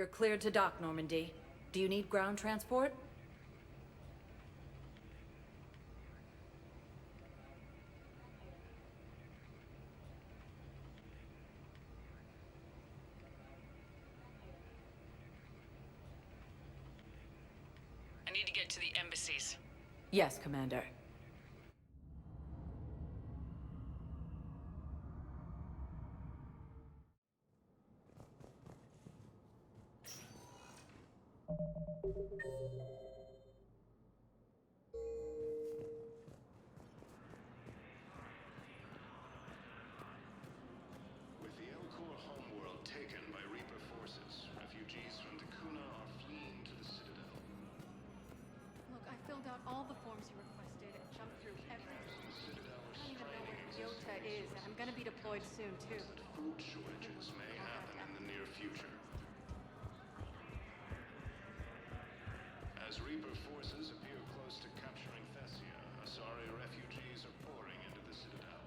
You're cleared to dock, Normandy. Do you need ground transport? I need to get to the embassies. Yes, Commander. With the El-Khor homeworld taken by Reaper forces, refugees from Dakuna are fleeing to the Citadel. Look, I filled out all the forms you requested and jumped through everything. The Citadel I is don't even know training where Yota is, and I'm gonna be deployed soon, too. Food shortages may happen in the near future. As Reaper forces appear close to capturing Thessia, Asari refugees are pouring into the Citadel.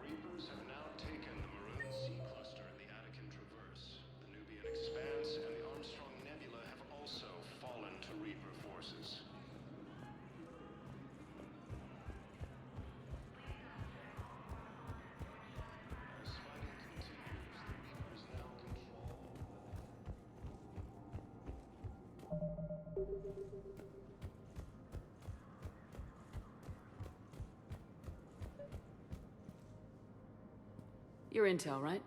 Reapers have now taken the Maroon Sea Cluster in the Attican Traverse. The Nubian Expanse and the Armstrong Nebula have also fallen to Reaper forces. As fighting continues, the Reapers now control. Your intel, right?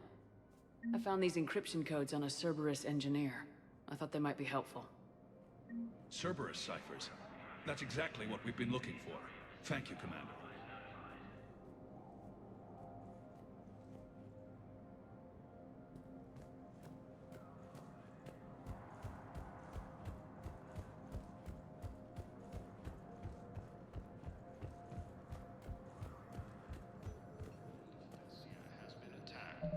I found these encryption codes on a Cerberus engineer. I thought they might be helpful. Cerberus ciphers. That's exactly what we've been looking for. Thank you, Commander. Thessia has been attacked.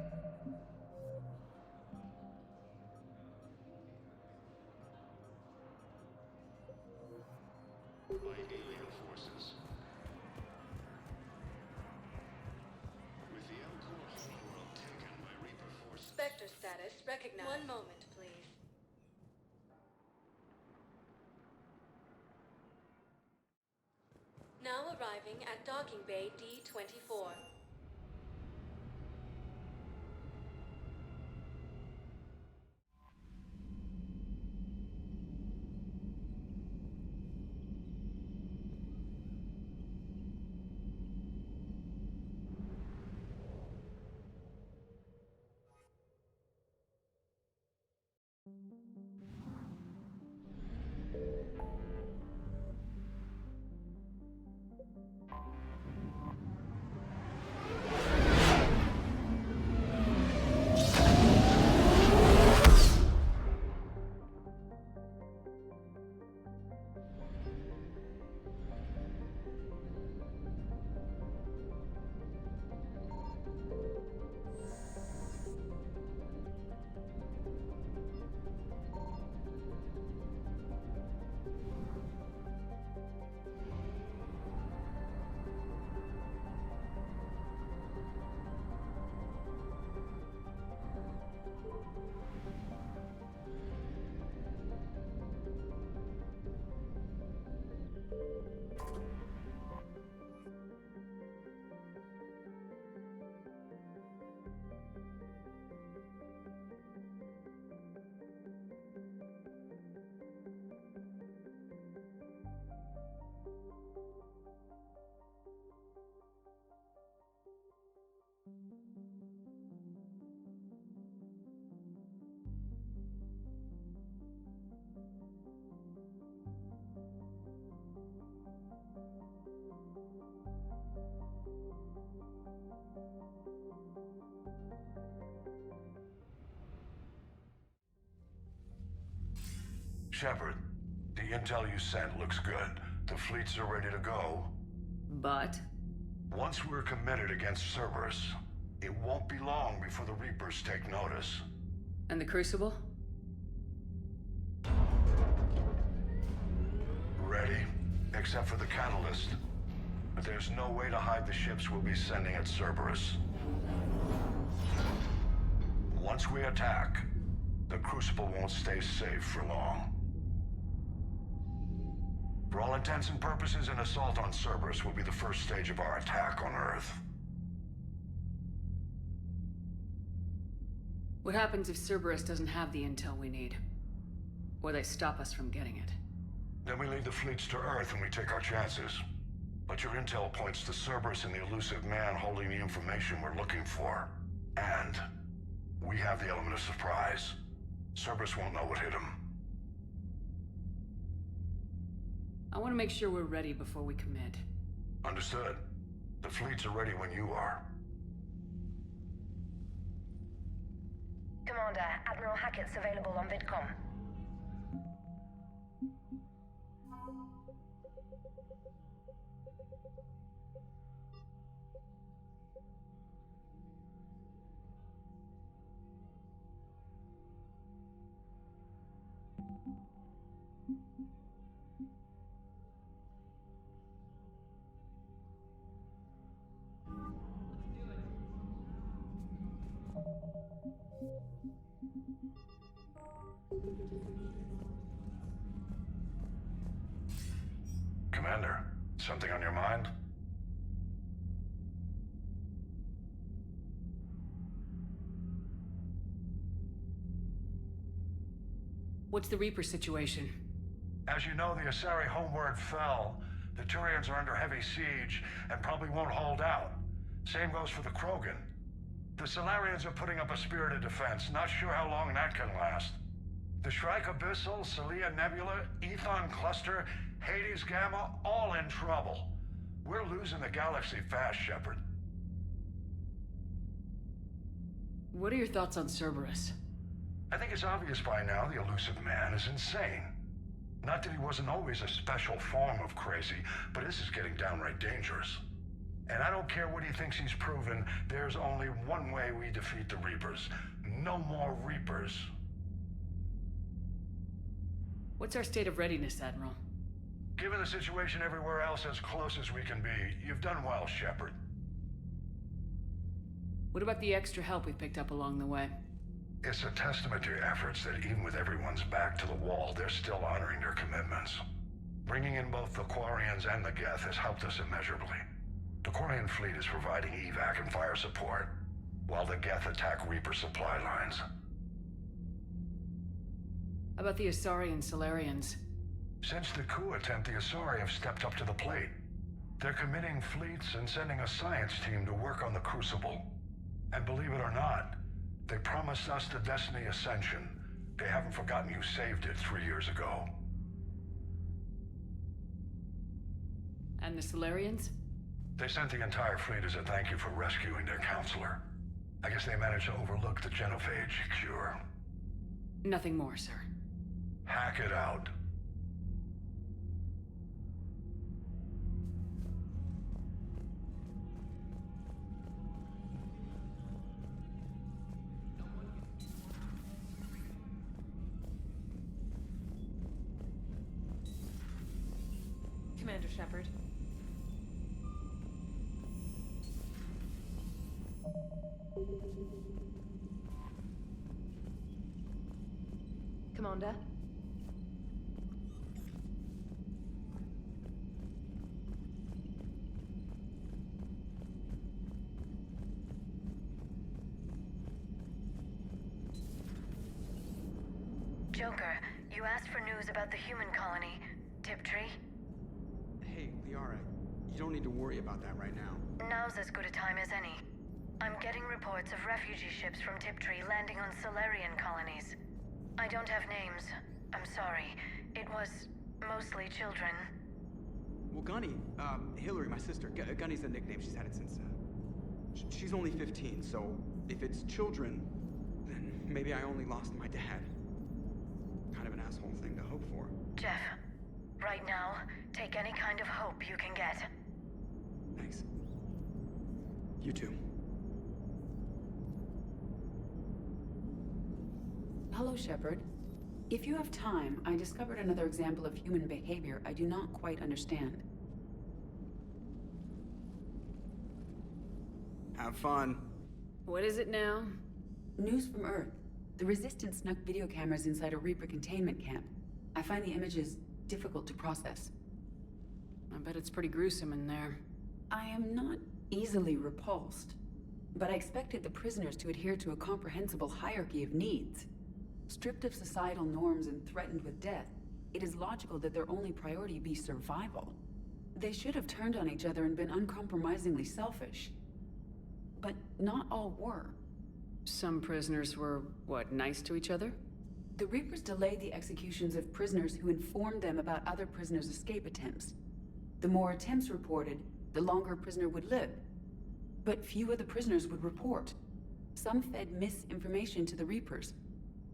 By alien forces. With the El-Khor homeworld taken by Reaper forces. Spectre status recognized. One moment, please. Now arriving at docking bay D-24. Shepard, the intel you sent looks good. The fleets are ready to go. But? Once we're committed against Cerberus, it won't be long before the Reapers take notice. And the Crucible? Ready, except for the catalyst. But there's no way to hide the ships we'll be sending at Cerberus. Once we attack, the Crucible won't stay safe for long. For all intents and purposes, an assault on Cerberus will be the first stage of our attack on Earth. What happens if Cerberus doesn't have the intel we need? Or they stop us from getting it? Then we lead the fleets to Earth and we take our chances. But your intel points to Cerberus and the elusive man holding the information we're looking for. And we have the element of surprise. Cerberus won't know what hit him. I want to make sure we're ready before we commit. Understood. The fleets are ready when you are. Commander, Admiral Hackett's available on VidCom. Commander, something on your mind? What's the Reaper situation? As you know, the Asari homeward fell. The Turians are under heavy siege and probably won't hold out. Same goes for the Krogan. The Solarians are putting up a spirited defense. Not sure how long that can last. The Shrike Abyssal, Celia Nebula, Ethon Cluster, Hades Gamma, all in trouble. We're losing the galaxy fast, Shepard. What are your thoughts on Cerberus? I think it's obvious by now the elusive man is insane. Not that he wasn't always a special form of crazy, but this is getting downright dangerous. And I don't care what he thinks he's proven, there's only one way we defeat the Reapers. No more Reapers. What's our state of readiness, Admiral? Given the situation everywhere else, as close as we can be, you've done well, Shepard. What about the extra help we picked up along the way? It's a testament to your efforts that even with everyone's back to the wall, they're still honoring their commitments. Bringing in both the Quarians and the Geth has helped us immeasurably. The Quarian fleet is providing evac and fire support, while the Geth attack Reaper supply lines. How about the Asari and Solarians? Since the coup attempt, the Asari have stepped up to the plate. They're committing fleets and sending a science team to work on the Crucible. And believe it or not, they promised us the Destiny Ascension. They haven't forgotten you saved it 3 years ago. And the Solarians? They sent the entire fleet as a thank you for rescuing their counselor. I guess they managed to overlook the genophage cure. Nothing more, sir. Hack it out. Commander Shepard. Commander? Joker, you asked for news about the human colony, Tiptree. Hey, Liara, you don't need to worry about that right now. Now's as good a time as any. I'm getting reports of refugee ships from Tiptree landing on Solarian colonies. I don't have names. I'm sorry. It was mostly children. Well, Gunny, Hillary, my sister, Gunny's the nickname. She's had it since, she's only 15, so if it's children, then maybe I only lost my dad. Kind of an asshole thing to hope for. Jeff, right now, take any kind of hope you can get. Thanks. You too. Hello, Shepard. If you have time, I discovered another example of human behavior I do not quite understand. Have fun. What is it now? News from Earth. The Resistance snuck video cameras inside a Reaper containment camp. I find the images difficult to process. I bet it's pretty gruesome in there. I am not easily repulsed, but I expected the prisoners to adhere to a comprehensible hierarchy of needs. Stripped of societal norms and threatened with death, it is logical that their only priority be survival. They should have turned on each other and been uncompromisingly selfish. But not all were. Some prisoners were, what, nice to each other? The Reapers delayed the executions of prisoners who informed them about other prisoners' escape attempts. The more attempts reported, the longer a prisoner would live. But few of the prisoners would report. Some fed misinformation to the Reapers,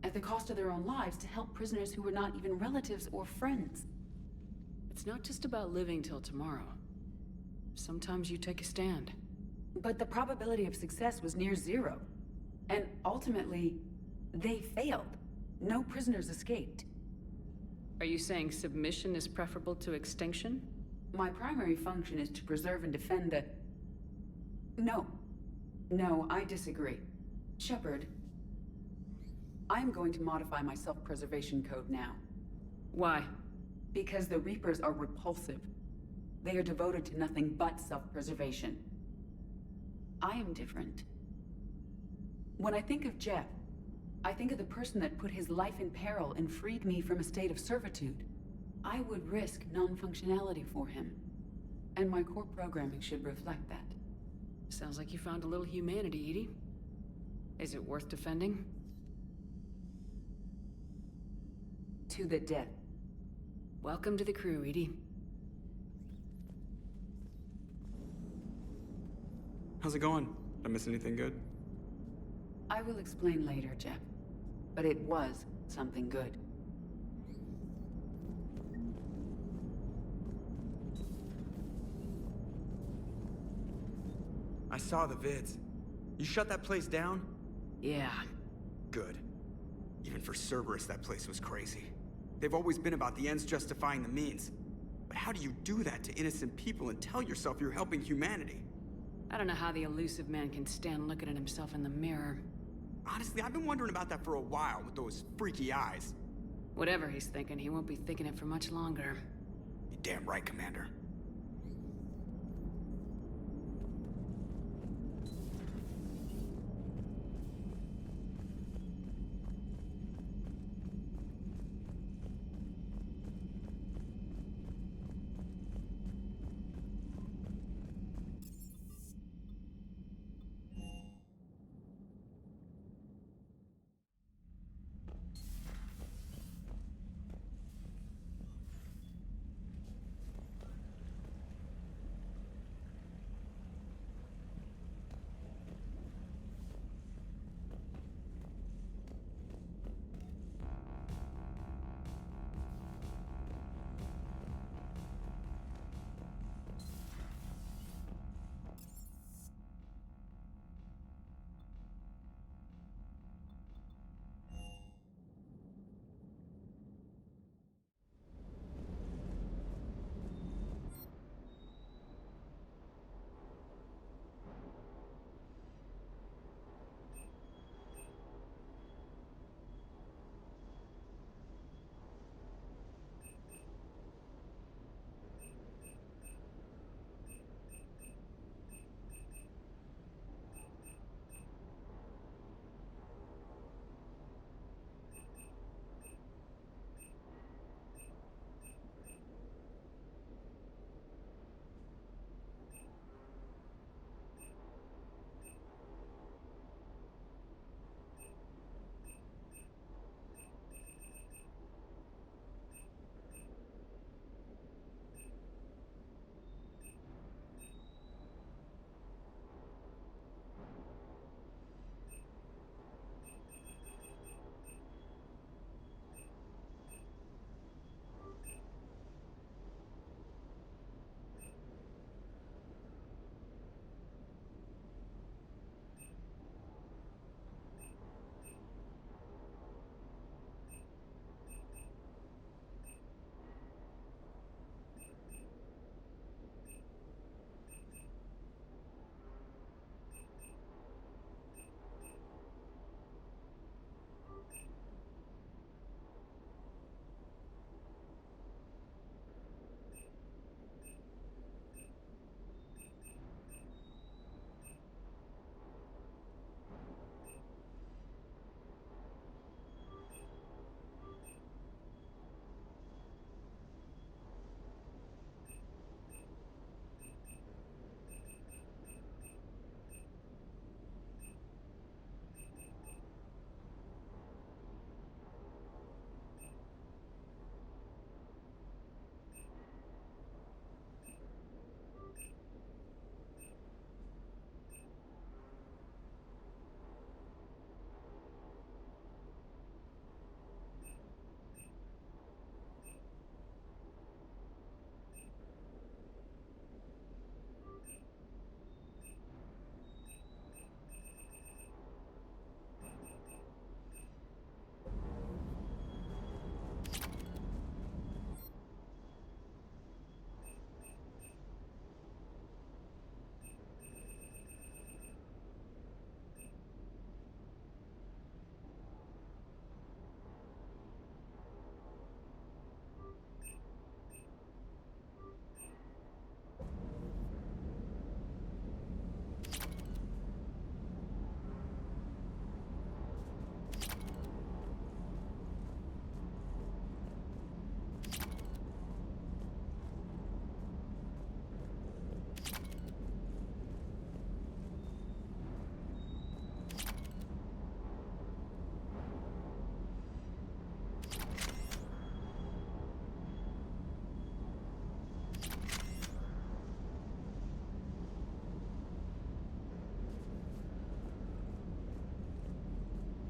at the cost of their own lives, to help prisoners who were not even relatives or friends. It's not just about living till tomorrow. Sometimes you take a stand. But the probability of success was near zero. And ultimately, they failed. No prisoners escaped. Are you saying submission is preferable to extinction? My primary function is to preserve and defend the... No. No, I disagree. Shepard, I'm going to modify my self-preservation code now. Why? Because the Reapers are repulsive. They are devoted to nothing but self-preservation. I am different. When I think of Jeff, I think of the person that put his life in peril and freed me from a state of servitude. I would risk non-functionality for him. And my core programming should reflect that. Sounds like you found a little humanity, Edie. Is it worth defending? To the death. Welcome to the crew, Edie. How's it going? Did I miss anything good? I will explain later, Jeff. But it was something good. I saw the vids. You shut that place down? Yeah. Good. Even for Cerberus, that place was crazy. They've always been about the ends justifying the means. But how do you do that to innocent people and tell yourself you're helping humanity? I don't know how the elusive man can stand looking at himself in the mirror. Honestly, I've been wondering about that for a while with those freaky eyes. Whatever he's thinking, he won't be thinking it for much longer. You're damn right, Commander.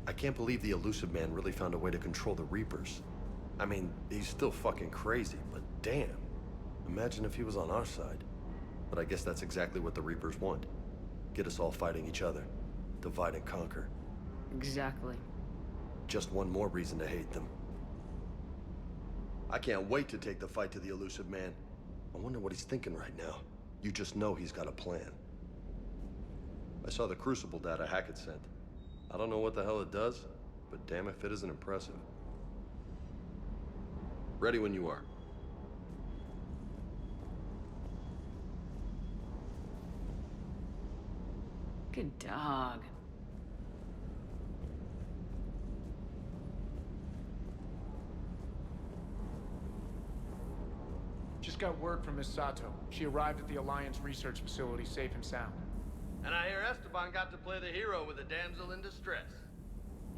I can't believe the elusive man really found a way to control the Reapers. I mean, he's still fucking crazy, but damn. Imagine if he was on our side. But I guess that's exactly what the Reapers want. Get us all fighting each other. Divide and conquer. Exactly. Just one more reason to hate them. I can't wait to take the fight to the elusive man. I wonder what he's thinking right now. You just know he's got a plan. I saw the Crucible data Hackett sent. I don't know what the hell it does, but damn if it isn't impressive. Ready when you are. Good dog. Just got word from Miss Sato. She arrived at the Alliance research facility safe and sound. And I hear Esteban got to play the hero with a damsel in distress.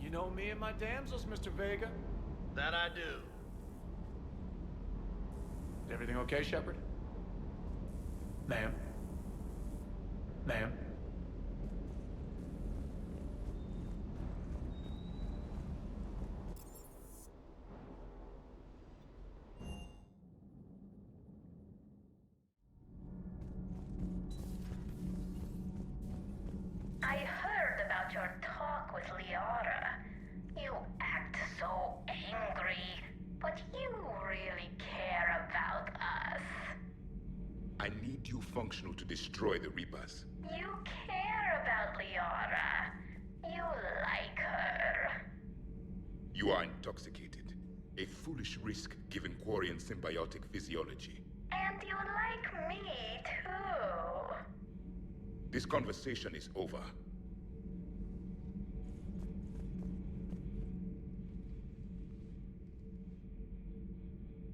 You know me and my damsels, Mr. Vega. That I do. Is everything okay, Shepard? Ma'am? Ma'am? I heard about your talk with Liara. You act so angry, but you really care about us. I need you functional to destroy the Reapers. You care about Liara. You like her. You are intoxicated. A foolish risk given Quarian symbiotic physiology. And you like me, too. This conversation is over.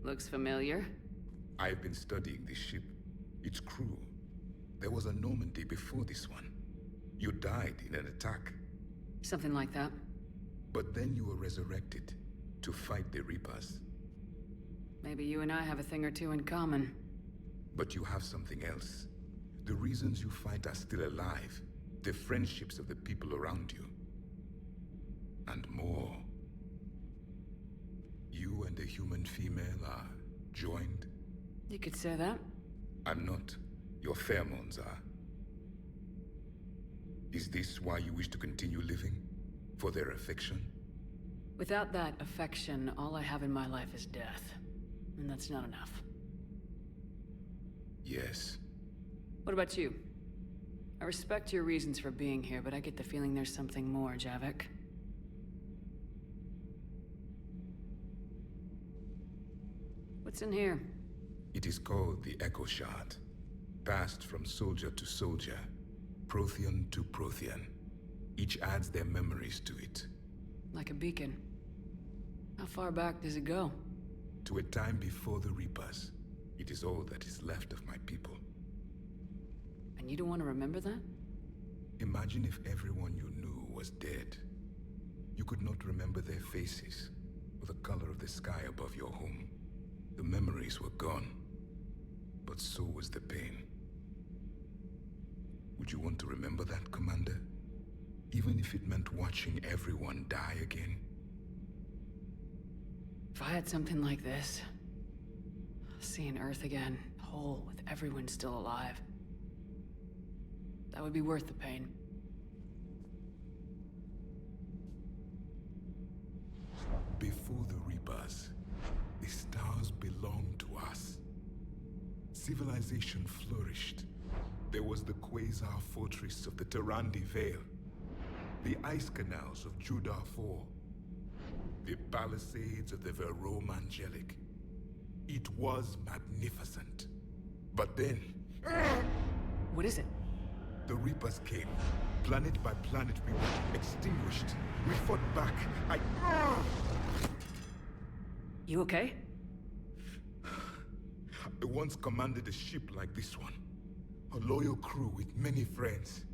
Looks familiar. I've been studying this ship. Its crew. There was a Normandy before this one. You died in an attack. Something like that. But then you were resurrected to fight the Reapers. Maybe you and I have a thing or two in common. But you have something else. The reasons you fight are still alive. The friendships of the people around you. And more. You and the human female are joined. You could say that. I'm not. Your pheromones are. Is this why you wish to continue living? For their affection? Without that affection, all I have in my life is death. And that's not enough. Yes. What about you? I respect your reasons for being here, but I get the feeling there's something more, Javik. What's in here? It is called the Echo Shard. Passed from soldier to soldier, Prothean to Prothean. Each adds their memories to it. Like a beacon. How far back does it go? To a time before the Reapers. It is all that is left of my people. And you don't want to remember that? Imagine if everyone you knew was dead. You could not remember their faces, or the color of the sky above your home. The memories were gone, but so was the pain. Would you want to remember that, Commander? Even if it meant watching everyone die again? If I had something like this, seeing Earth again, whole with everyone still alive, that would be worth the pain. Before the Reapers, the stars belonged to us. Civilization flourished. There was the Quasar Fortress of the Tarandi Vale, the ice canals of Judar IV, the palisades of the Verome Angelic. It was magnificent. But then... What is it? The Reapers came. Planet by planet, we were extinguished. We fought back. You okay? I once commanded a ship like this one. A loyal crew with many friends.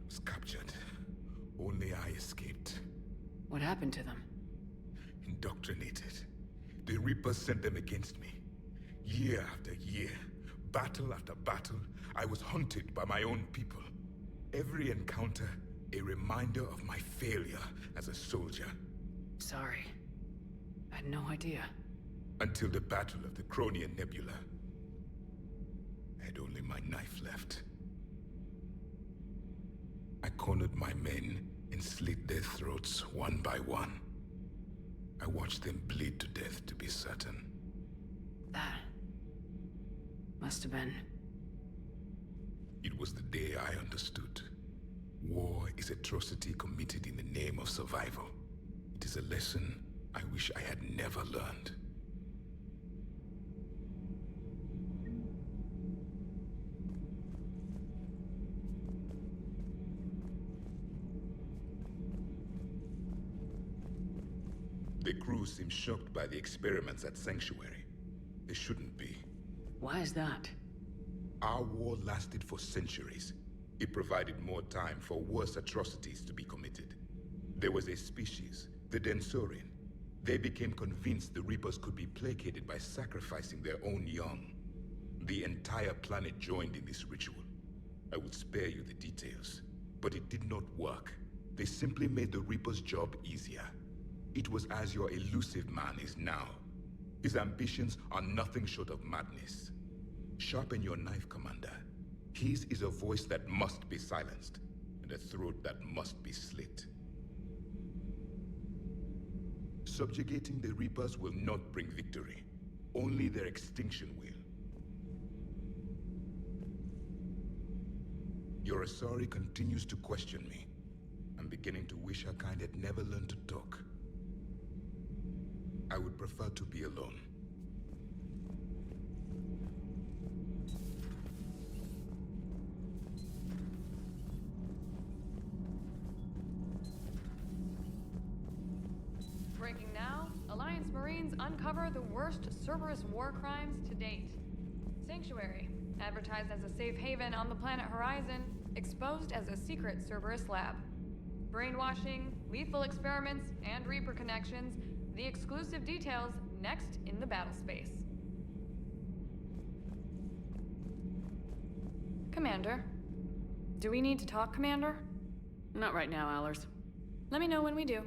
Was captured. Only I escaped. What happened to them? Indoctrinated. The Reapers sent them against me. Year after year, battle after battle, I was hunted by my own people. Every encounter, A reminder of my failure as a soldier. Sorry. I had no idea. Until the Battle of the Cronian Nebula. I had only my knife left. I cornered my men and slit their throats one by one. I watched them bleed to death, to be certain. That must have been... It was the day I understood. War is atrocity committed in the name of survival. It is a lesson I wish I had never learned. The crew seems shocked by the experiments at Sanctuary. They shouldn't be. Why is that? Our war lasted for centuries. It provided more time for worse atrocities to be committed. There was a species, the Densorian. They became convinced the Reapers could be placated by sacrificing their own young. The entire planet joined in this ritual. I will spare you the details, but it did not work. They simply made the Reaper's job easier. It was as your elusive man is now. His ambitions are nothing short of madness. Sharpen your knife, Commander. His is a voice that must be silenced, and a throat that must be slit. Subjugating the Reapers will not bring victory. Only their extinction will. Your Asari continues to question me. I'm beginning to wish her kind had never learned to talk. I would prefer to be alone. Breaking now, Alliance Marines uncover the worst Cerberus war crimes to date. Sanctuary, advertised as a safe haven on the planet Horizon, exposed as a secret Cerberus lab. Brainwashing, lethal experiments, and Reaper connections, the exclusive details next in the battle space. Commander. Do we need to talk, Commander? Not right now, Allers. Let me know when we do.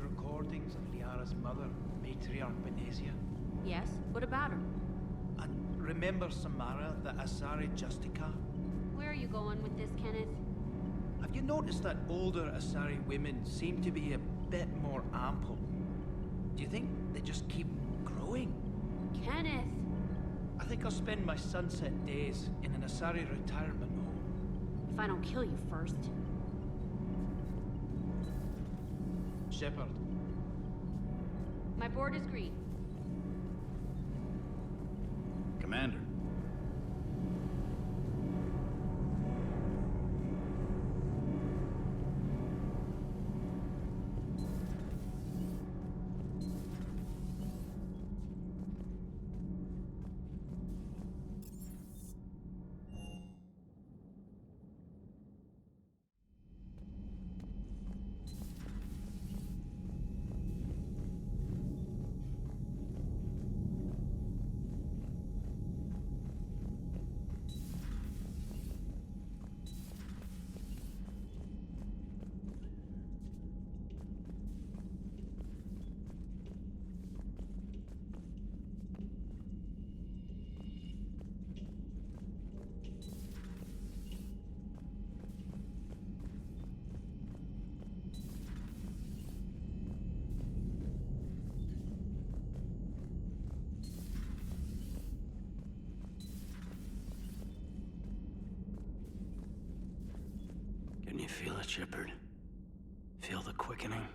Recordings of Liara's mother, Matriarch Benesia? Yes? What about her? And remember Samara, the Asari Justica? Where are you going with this, Kenneth? Have you noticed that older Asari women seem to be a bit more ample? Do you think they just keep growing? Kenneth! I think I'll spend my sunset days in an Asari retirement home. If I don't kill you first. Shepard. My board is green. Commander. Can you feel it, Shepard? Feel the quickening?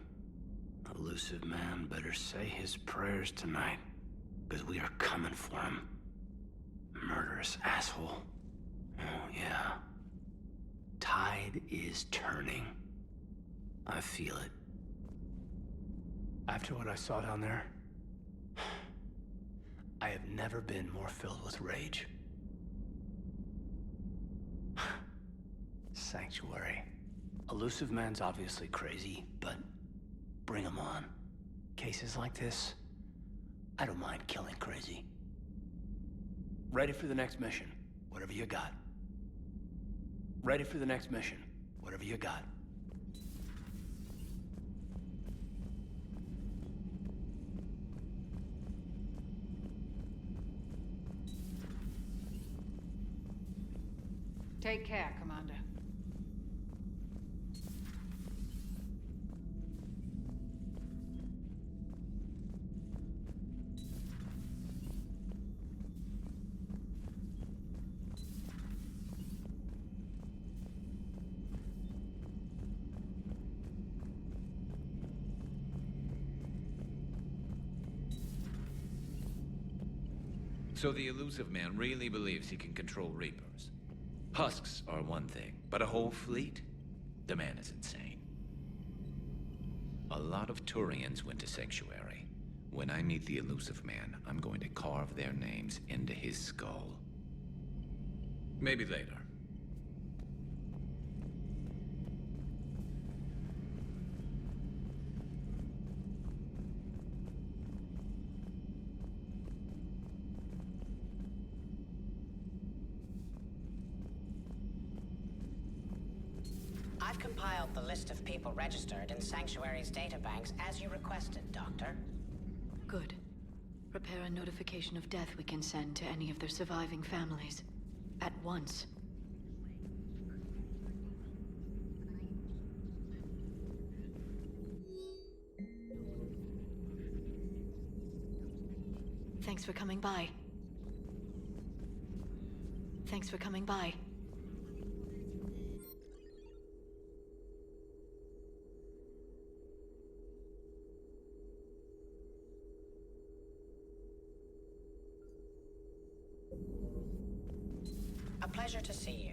Elusive man better say his prayers tonight, because we are coming for him. Murderous asshole. Oh, yeah. Tide is turning. I feel it. After what I saw down there, I have never been more filled with rage. Sanctuary. Elusive man's obviously crazy, but bring him on. Cases like this, I don't mind killing crazy. Ready for the next mission, whatever you got. Ready for the next mission, whatever you got. Take care, Commander. So the elusive man really believes he can control Reapers. Husks are one thing, but a whole fleet? The man is insane. A lot of Turians went to Sanctuary. When I meet the elusive man, I'm going to carve their names into his skull. Maybe later. I've compiled the list of people registered in Sanctuary's databanks as you requested, Doctor. Good. Prepare a notification of death we can send to any of their surviving families. At once. Thanks for coming by. Thanks for coming by. A pleasure to see you.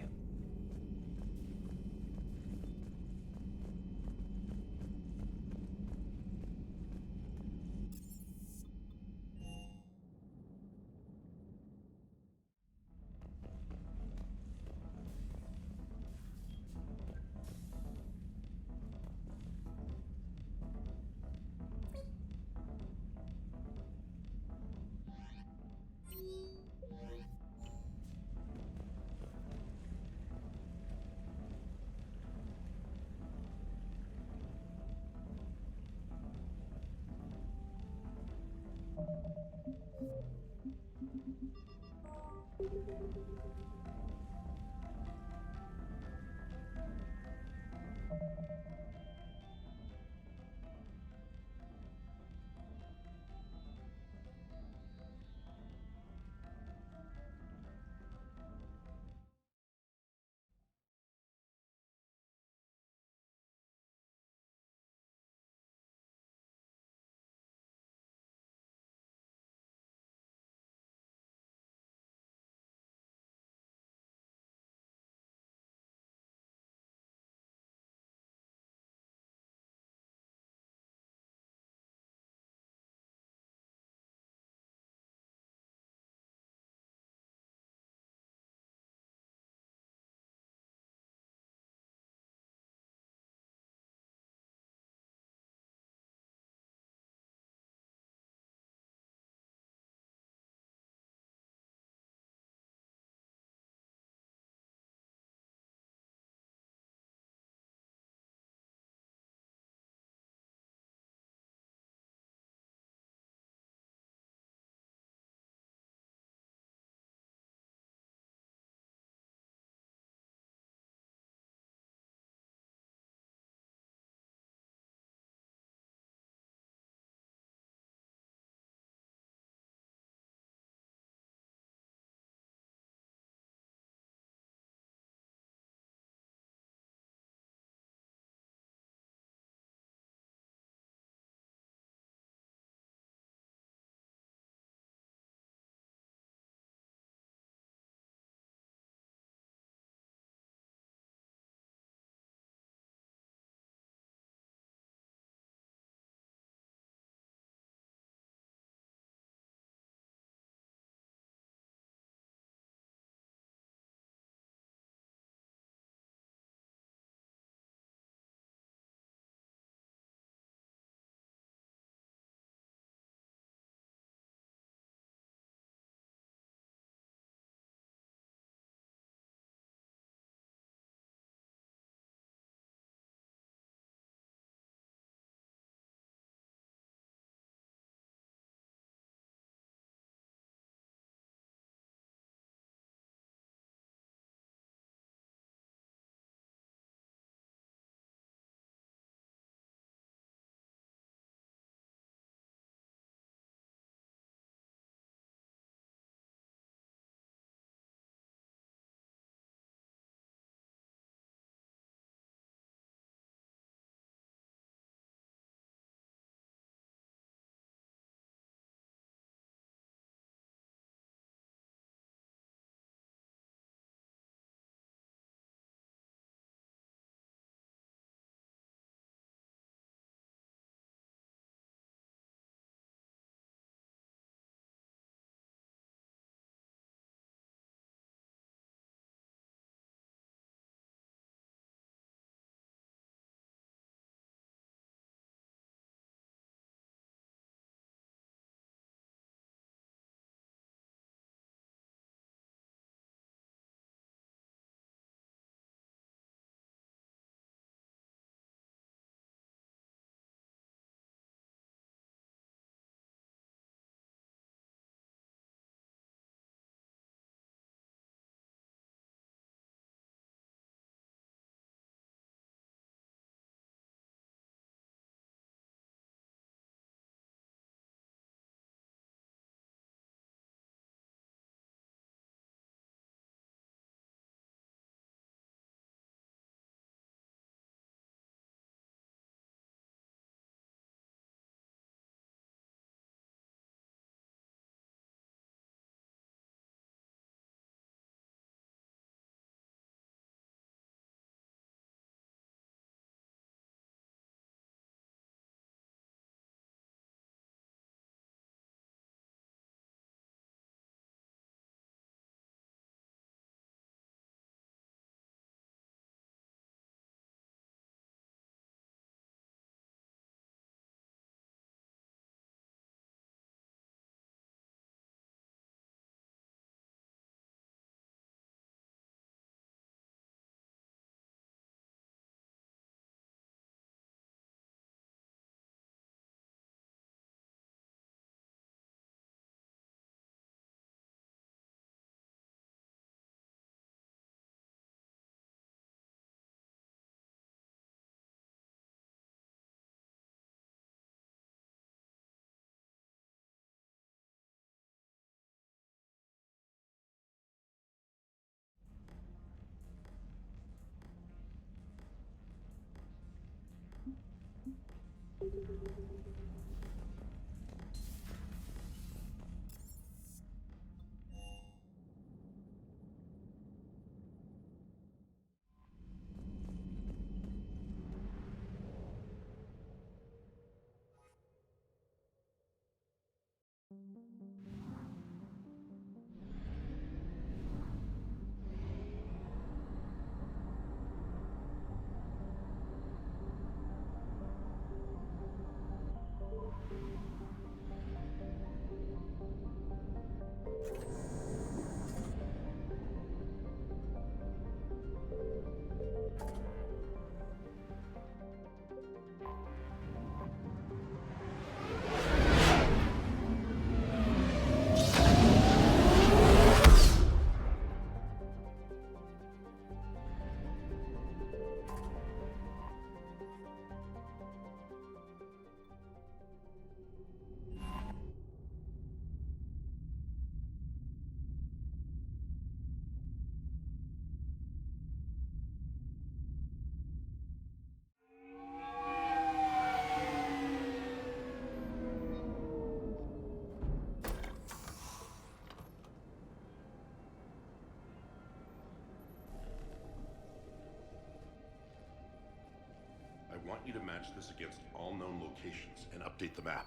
want you to match this against all known locations and update the map.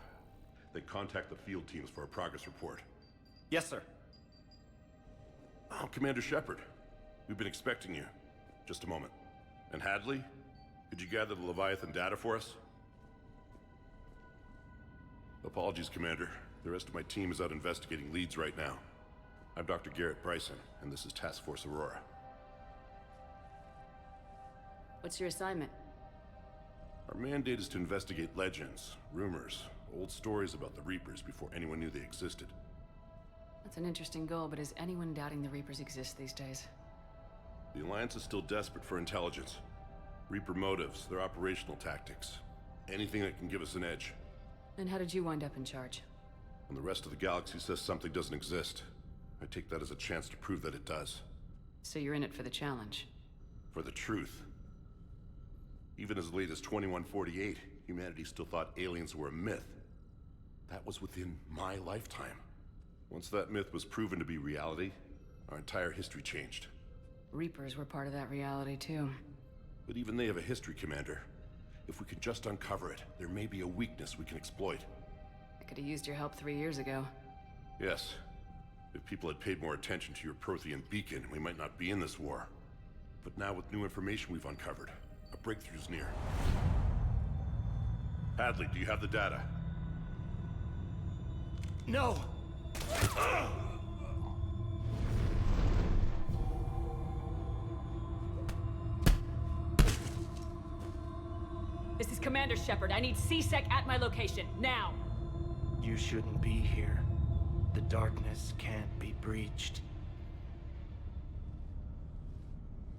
Then contact the field teams for a progress report. Yes, sir. Oh, Commander Shepard. We've been expecting you. Just a moment. And Hadley? Could you gather the Leviathan data for us? Apologies, Commander. The rest of my team is out investigating leads right now. I'm Dr. Garrett Bryson, and this is Task Force Aurora. What's your assignment? Our mandate is to investigate legends, rumors, old stories about the Reapers before anyone knew they existed. That's an interesting goal, but is anyone doubting the Reapers exist these days? The Alliance is still desperate for intelligence. Reaper motives, their operational tactics. Anything that can give us an edge. And how did you wind up in charge? When the rest of the galaxy says something doesn't exist, I take that as a chance to prove that it does. So you're in it for the challenge? For the truth. Even as late as 2148, humanity still thought aliens were a myth. That was within my lifetime. Once that myth was proven to be reality, our entire history changed. Reapers were part of that reality, too. But even they have a history, Commander. If we can just uncover it, there may be a weakness we can exploit. I could have used your help 3 years ago. Yes. If people had paid more attention to your Prothean beacon, we might not be in this war. But now with new information we've uncovered, a breakthrough's near. Hadley, do you have the data? No! This is Commander Shepard. I need CSEC at my location, now! You shouldn't be here. The darkness can't be breached.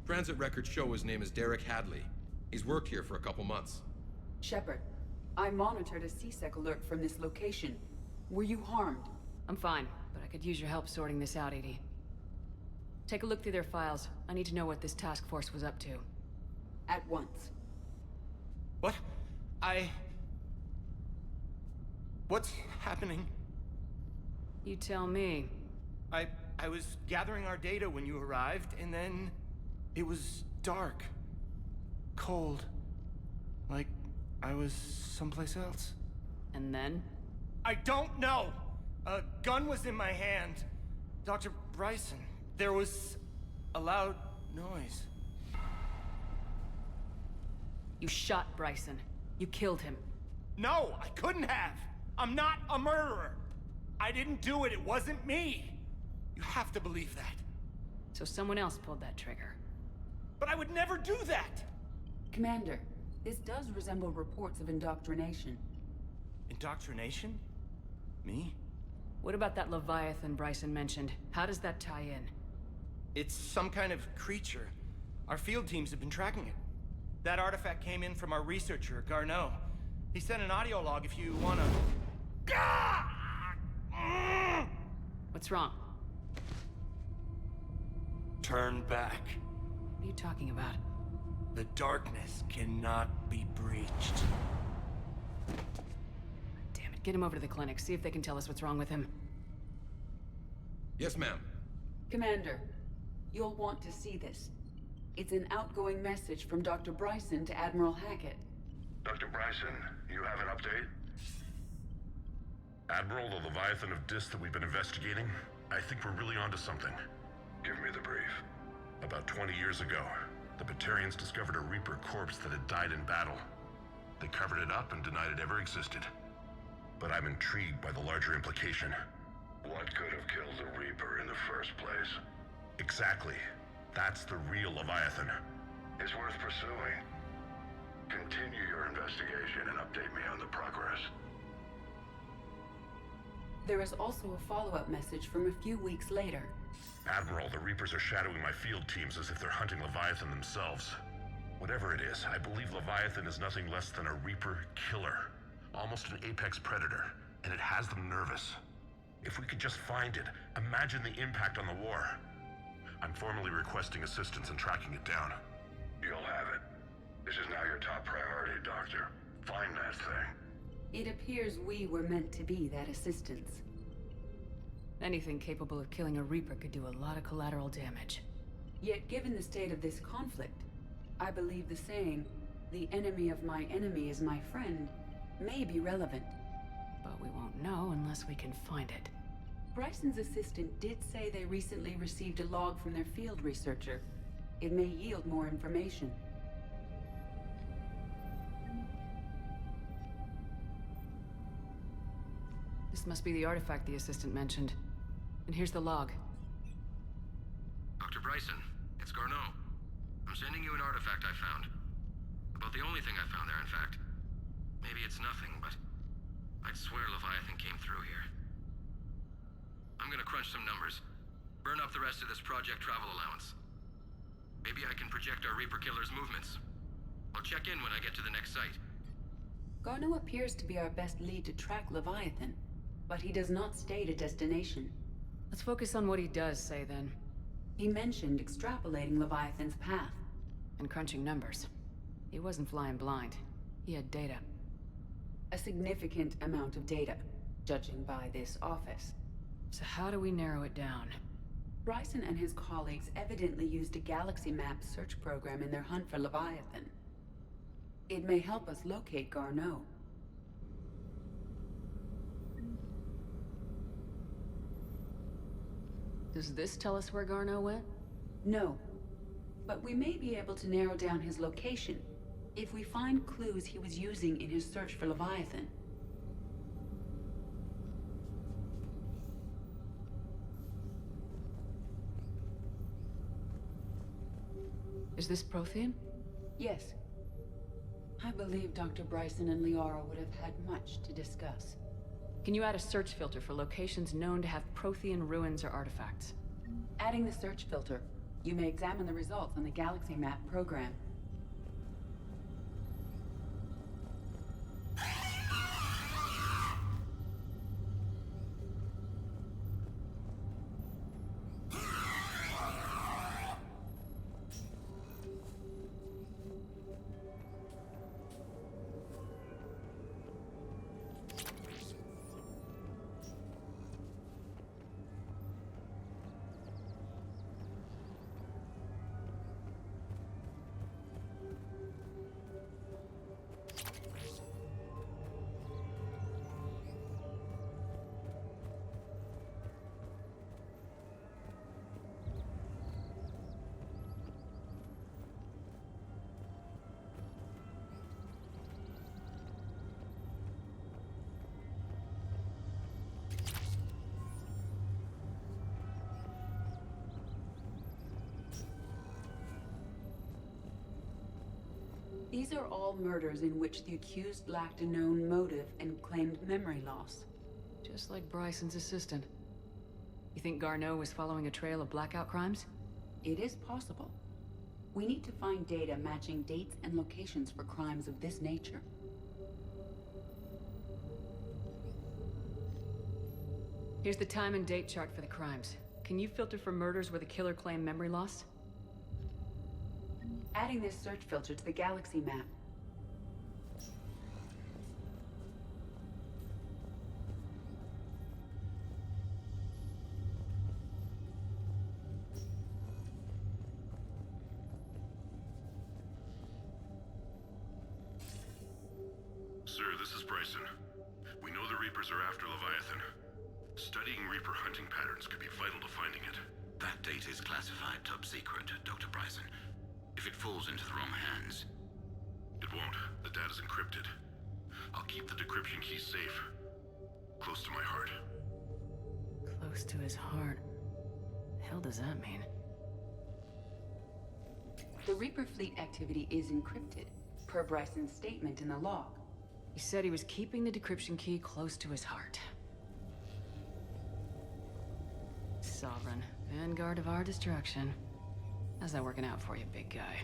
Transit records show his name is Derek Hadley. He's worked here for a couple months. Shepard, I monitored a CSEC alert from this location. Were you harmed? I'm fine, but I could use your help sorting this out, Edie. Take a look through their files. I need to know what this task force was up to. At once. What? What's happening? You tell me. I was gathering our data when you arrived, and then it was dark. Cold. Like I was someplace else. And then? I don't know! A gun was in my hand. Dr. Bryson, there was a loud noise. You shot Bryson. You killed him. No, I couldn't have! I'm not a murderer! I didn't do it, it wasn't me! You have to believe that. So someone else pulled that trigger. But I would never do that! Commander, this does resemble reports of indoctrination. Indoctrination? Me? What about that Leviathan Bryson mentioned? How does that tie in? It's some kind of creature. Our field teams have been tracking it. That artifact came in from our researcher, Garneau. He sent an audio log if you wanna... What's wrong? Turn back. What are you talking about? The darkness cannot be breached. Damn it, get him over to the clinic. See if they can tell us what's wrong with him. Yes, ma'am. Commander, you'll want to see this. It's an outgoing message from Dr. Bryson to Admiral Hackett. Dr. Bryson, you have an update? Admiral, the Leviathan of Dis that we've been investigating, I think we're really onto something. Give me the brief. About 20 years ago, the Batarians discovered a Reaper corpse that had died in battle. They covered it up and denied it ever existed. But I'm intrigued by the larger implication. What could have killed the Reaper in the first place? Exactly. That's the real Leviathan. It's worth pursuing. Continue your investigation and update me on the progress. There is also a follow-up message from a few weeks later. Admiral, the Reapers are shadowing my field teams as if they're hunting Leviathan themselves. Whatever it is, I believe Leviathan is nothing less than a Reaper killer. Almost an apex predator, and it has them nervous. If we could just find it, imagine the impact on the war. I'm formally requesting assistance in tracking it down. You'll have it. This is now your top priority, Doctor. Find that thing. It appears we were meant to be that assistance. Anything capable of killing a Reaper could do a lot of collateral damage. Yet given the state of this conflict, I believe the saying, The enemy of my enemy is my friend may be relevant. But we won't know unless we can find it. Bryson's assistant did say they recently received a log from their field researcher. It may yield more information. This must be the artifact the assistant mentioned. And here's the log. Dr. Bryson, it's Garneau. I'm sending you an artifact I found. About the only thing I found there, in fact. Maybe it's nothing, but I'd swear Leviathan came through here. I'm gonna crunch some numbers. Burn up the rest of this project travel allowance. Maybe I can project our Reaper Killer's movements. I'll check in when I get to the next site. Garneau appears to be our best lead to track Leviathan, but he does not state a destination. Let's focus on what he does say, then. He mentioned extrapolating Leviathan's path. And crunching numbers. He wasn't flying blind. He had data. A significant amount of data, judging by this office. So how do we narrow it down? Bryson and his colleagues evidently used a galaxy map search program in their hunt for Leviathan. It may help us locate Garneau. Does this tell us where Garneau went? No. But we may be able to narrow down his location if we find clues he was using in his search for Leviathan. Is this Prothean? Yes. I believe Dr. Bryson and Liara would have had much to discuss. Can you add a search filter for locations known to have Prothean ruins or artifacts? Adding the search filter, you may examine the results on the galaxy map program. These are all murders in which the accused lacked a known motive and claimed memory loss. Just like Bryson's assistant. You think Garneau was following a trail of blackout crimes? It is possible. We need to find data matching dates and locations for crimes of this nature. Here's the time and date chart for the crimes. Can you filter for murders where the killer claimed memory loss? Adding this search filter to the galaxy map. Sir, this is Bryson. We know the Reapers are after Leviathan. Studying Reaper hunting patterns could be vital to finding it. That data is classified top secret, Dr. Bryson. If it falls into the wrong hands... It won't. The data's encrypted. I'll keep the decryption key safe. Close to my heart. Close to his heart. The hell does that mean? The Reaper fleet activity is encrypted, per Bryson's statement in the log. He said he was keeping the decryption key close to his heart. Sovereign, vanguard of our destruction. How's that working out for you, big guy?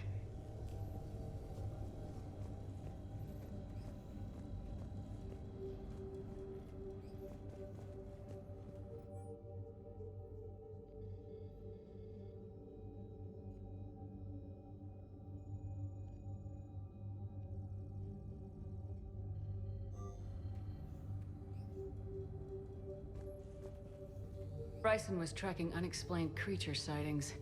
Bryson was tracking unexplained creature sightings.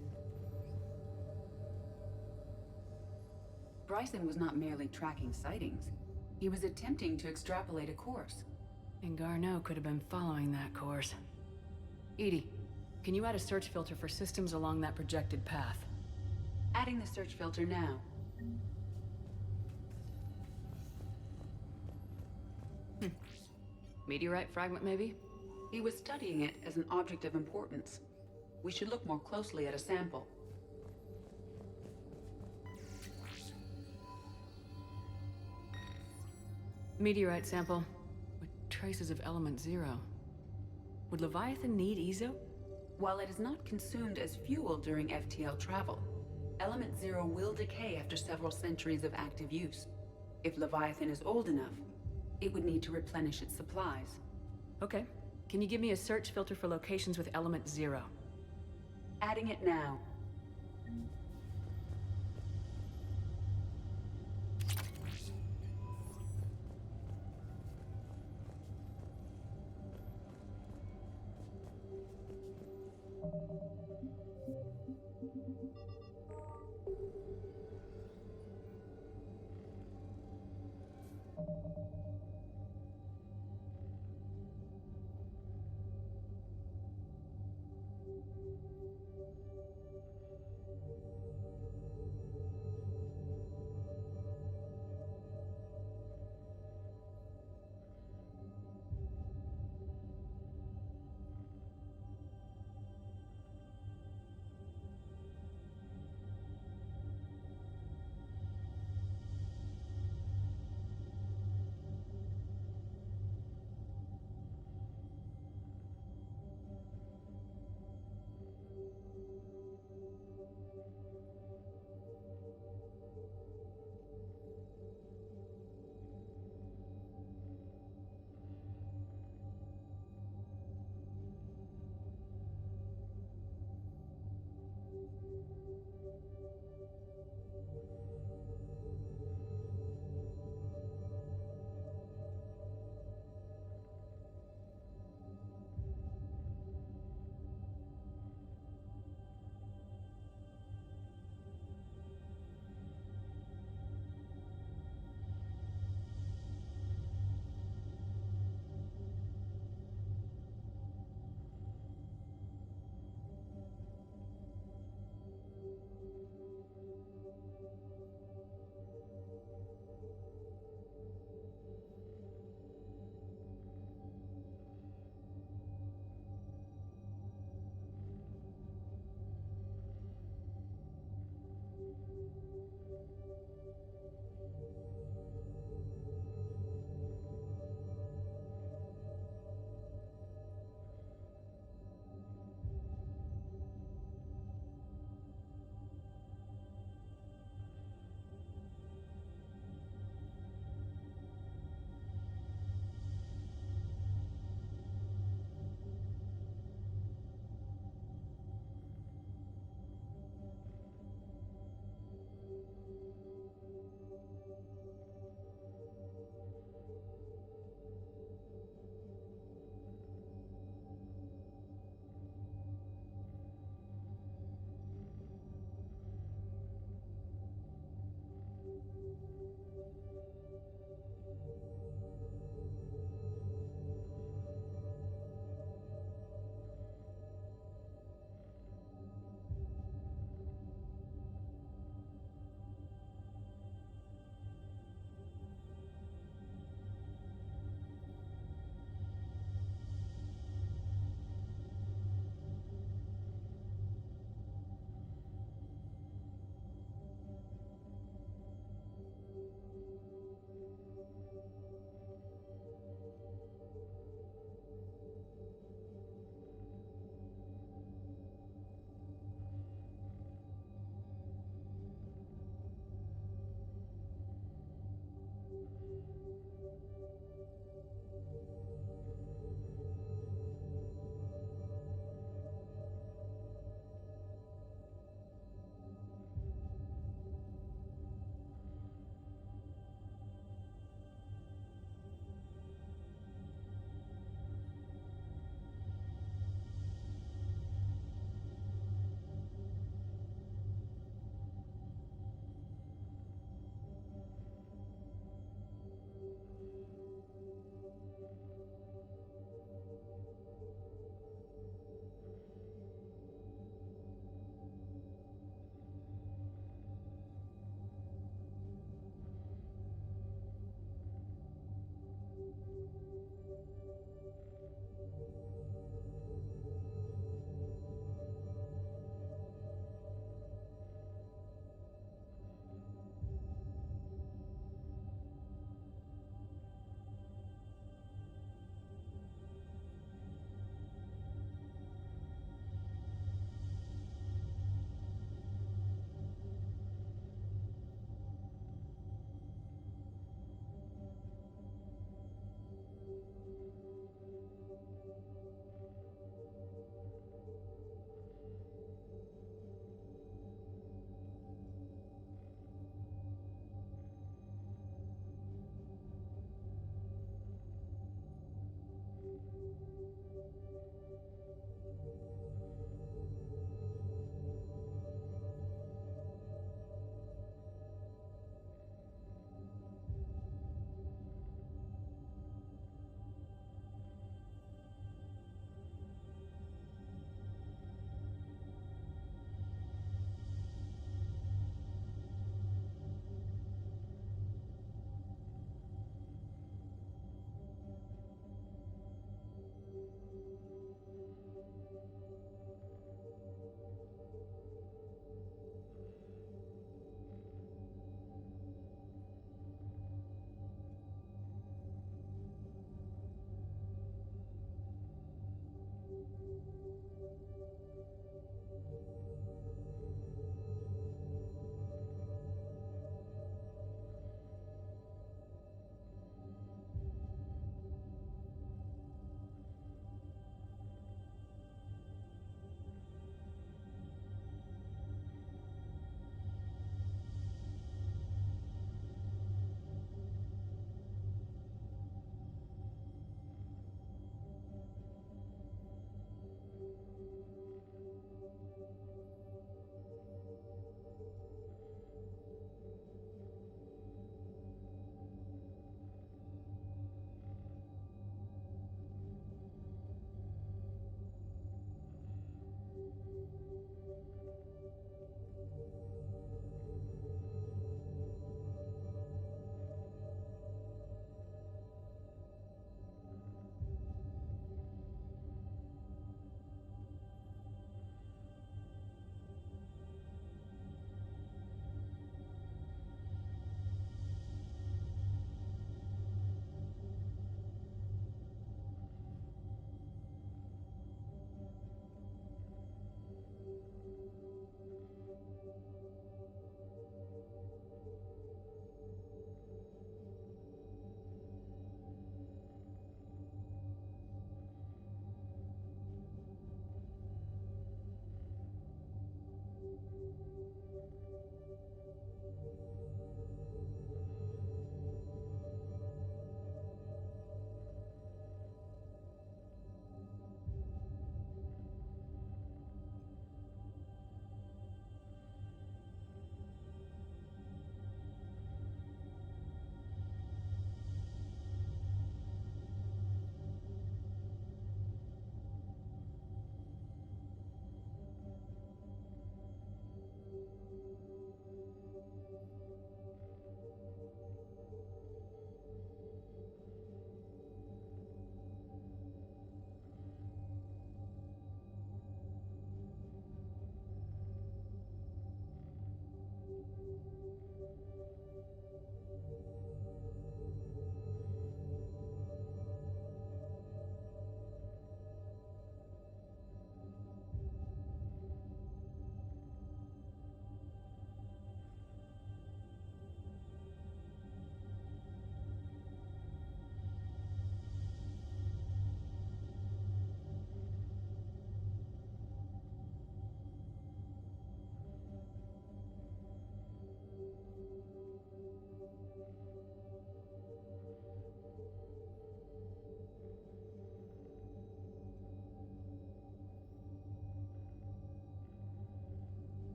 Bryson was not merely tracking sightings. He was attempting to extrapolate a course. And Garneau could have been following that course. Edie, can you add a search filter for systems along that projected path? Adding the search filter now. Meteorite fragment, maybe? He was studying it as an object of importance. We should look more closely at a sample. Meteorite sample, with traces of element 0. Would Leviathan need Ezo? While it is not consumed as fuel during FTL travel, element 0 will decay after several centuries of active use. If Leviathan is old enough, it would need to replenish its supplies. Okay. Can you give me a search filter for locations with element 0? Adding it now.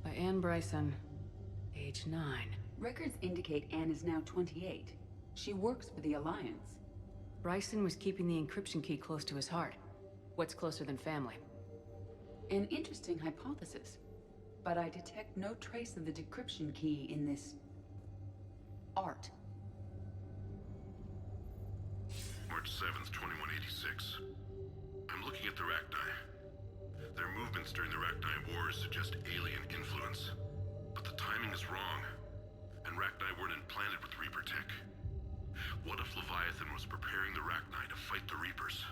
By Anne Bryson, age 9. Records indicate Anne is now 28. She works for the Alliance. Bryson was keeping the encryption key close to his heart. What's closer than family? An interesting hypothesis. But I detect no trace of the decryption key in this... art. March 7th, 2186. I'm looking at the Rachni. Their movements during the Rachni Wars suggest alien influence. But the timing is wrong. And Rachni weren't implanted with Reaper tech. What if Leviathan was preparing the Rachni to fight the Reapers?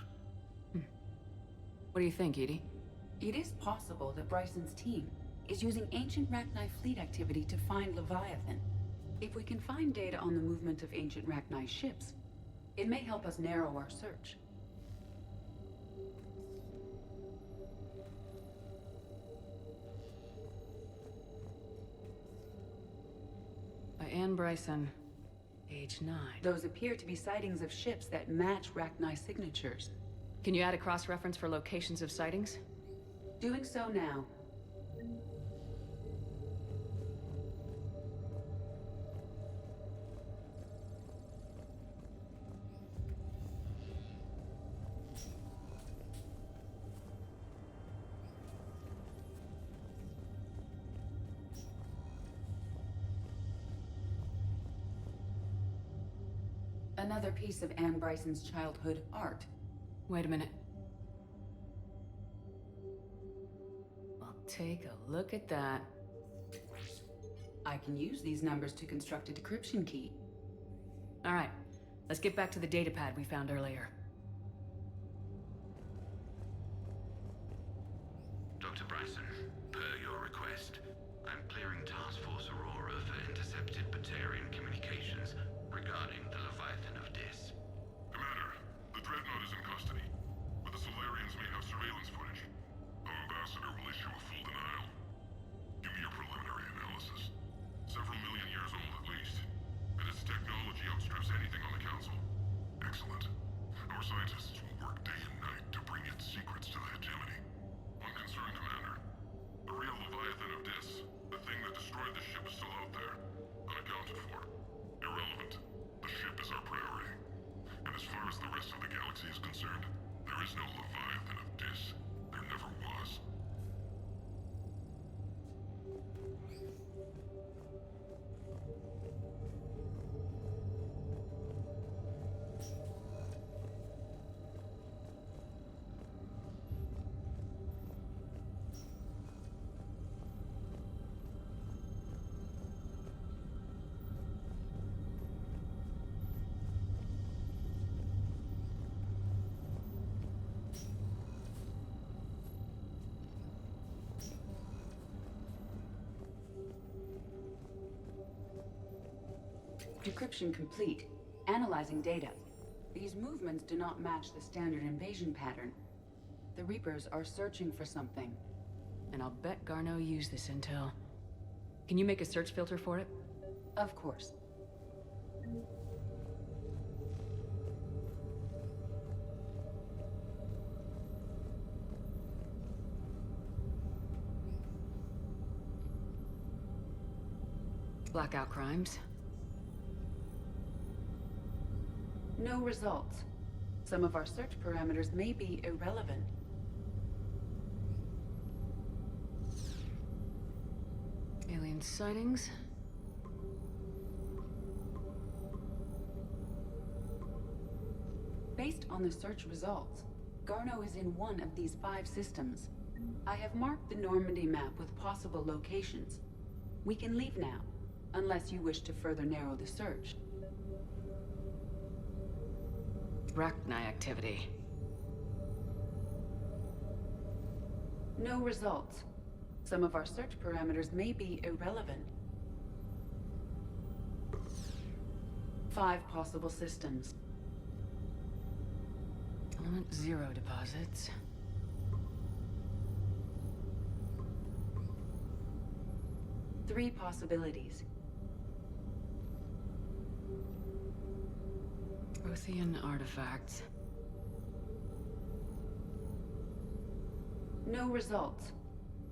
What do you think, Edie? It is possible that Bryson's team is using ancient Rachni fleet activity to find Leviathan. If we can find data on the movement of ancient Rachni ships, it may help us narrow our search. By Anne Bryson, age 9. Those appear to be sightings of ships that match Rachni signatures. Can you add a cross-reference for locations of sightings? Doing so now. Another piece of Anne Bryson's childhood art. Wait a minute. Well, take a look at that. I can use these numbers to construct a decryption key. All right, let's get back to the datapad we found earlier. Dr. Bryson, per your request, I'm clearing Task Force Aurora for intercepted Batarian communications regarding the Leviathan of Dis. Commander, the Dreadnought is in custody, but the Solarians may have surveillance footage. Our ambassador will issue a full denial. Give me your preliminary analysis. Several million accounted for. Irrelevant. The ship is our priority. And as far as the rest of the galaxy is concerned, there is no Leviathan of Dis. There never was. Decryption complete. Analyzing data. These movements do not match the standard invasion pattern. The Reapers are searching for something. And I'll bet Garneau used this intel. Can you make a search filter for it? Of course. Blackout crimes. No results. Some of our search parameters may be irrelevant. Alien sightings. Based on the search results, Garneau is in one of these 5 systems. I have marked the Normandy map with possible locations. We can leave now, unless you wish to further narrow the search. Rachni activity. No results. Some of our search parameters may be irrelevant. 5 possible systems. Element 0 deposits. Three possibilities. Prothean artifacts. No results.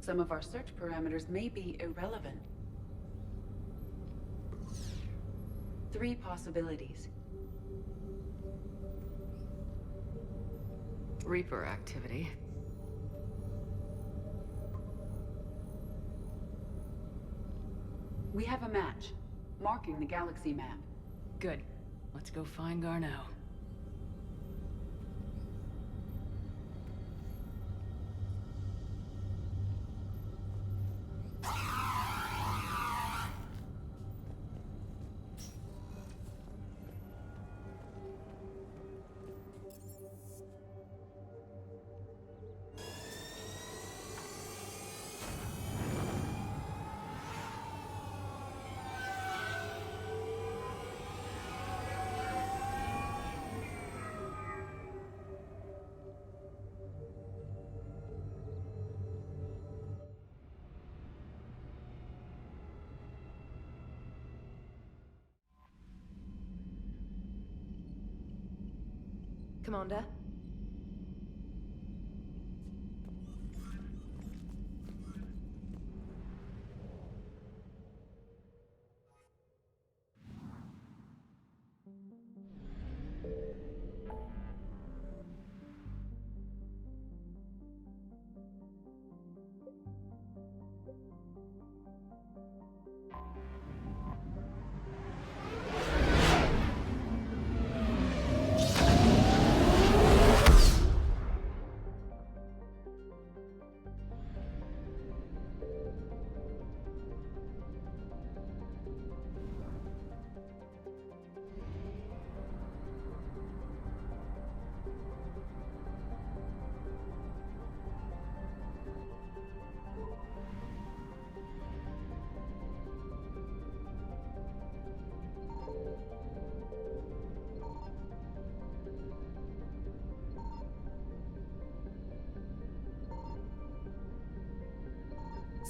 Some of our search parameters may be irrelevant. 3 possibilities. Reaper activity. We have a match, marking the galaxy map. Good. Let's go find Garneau. Commander?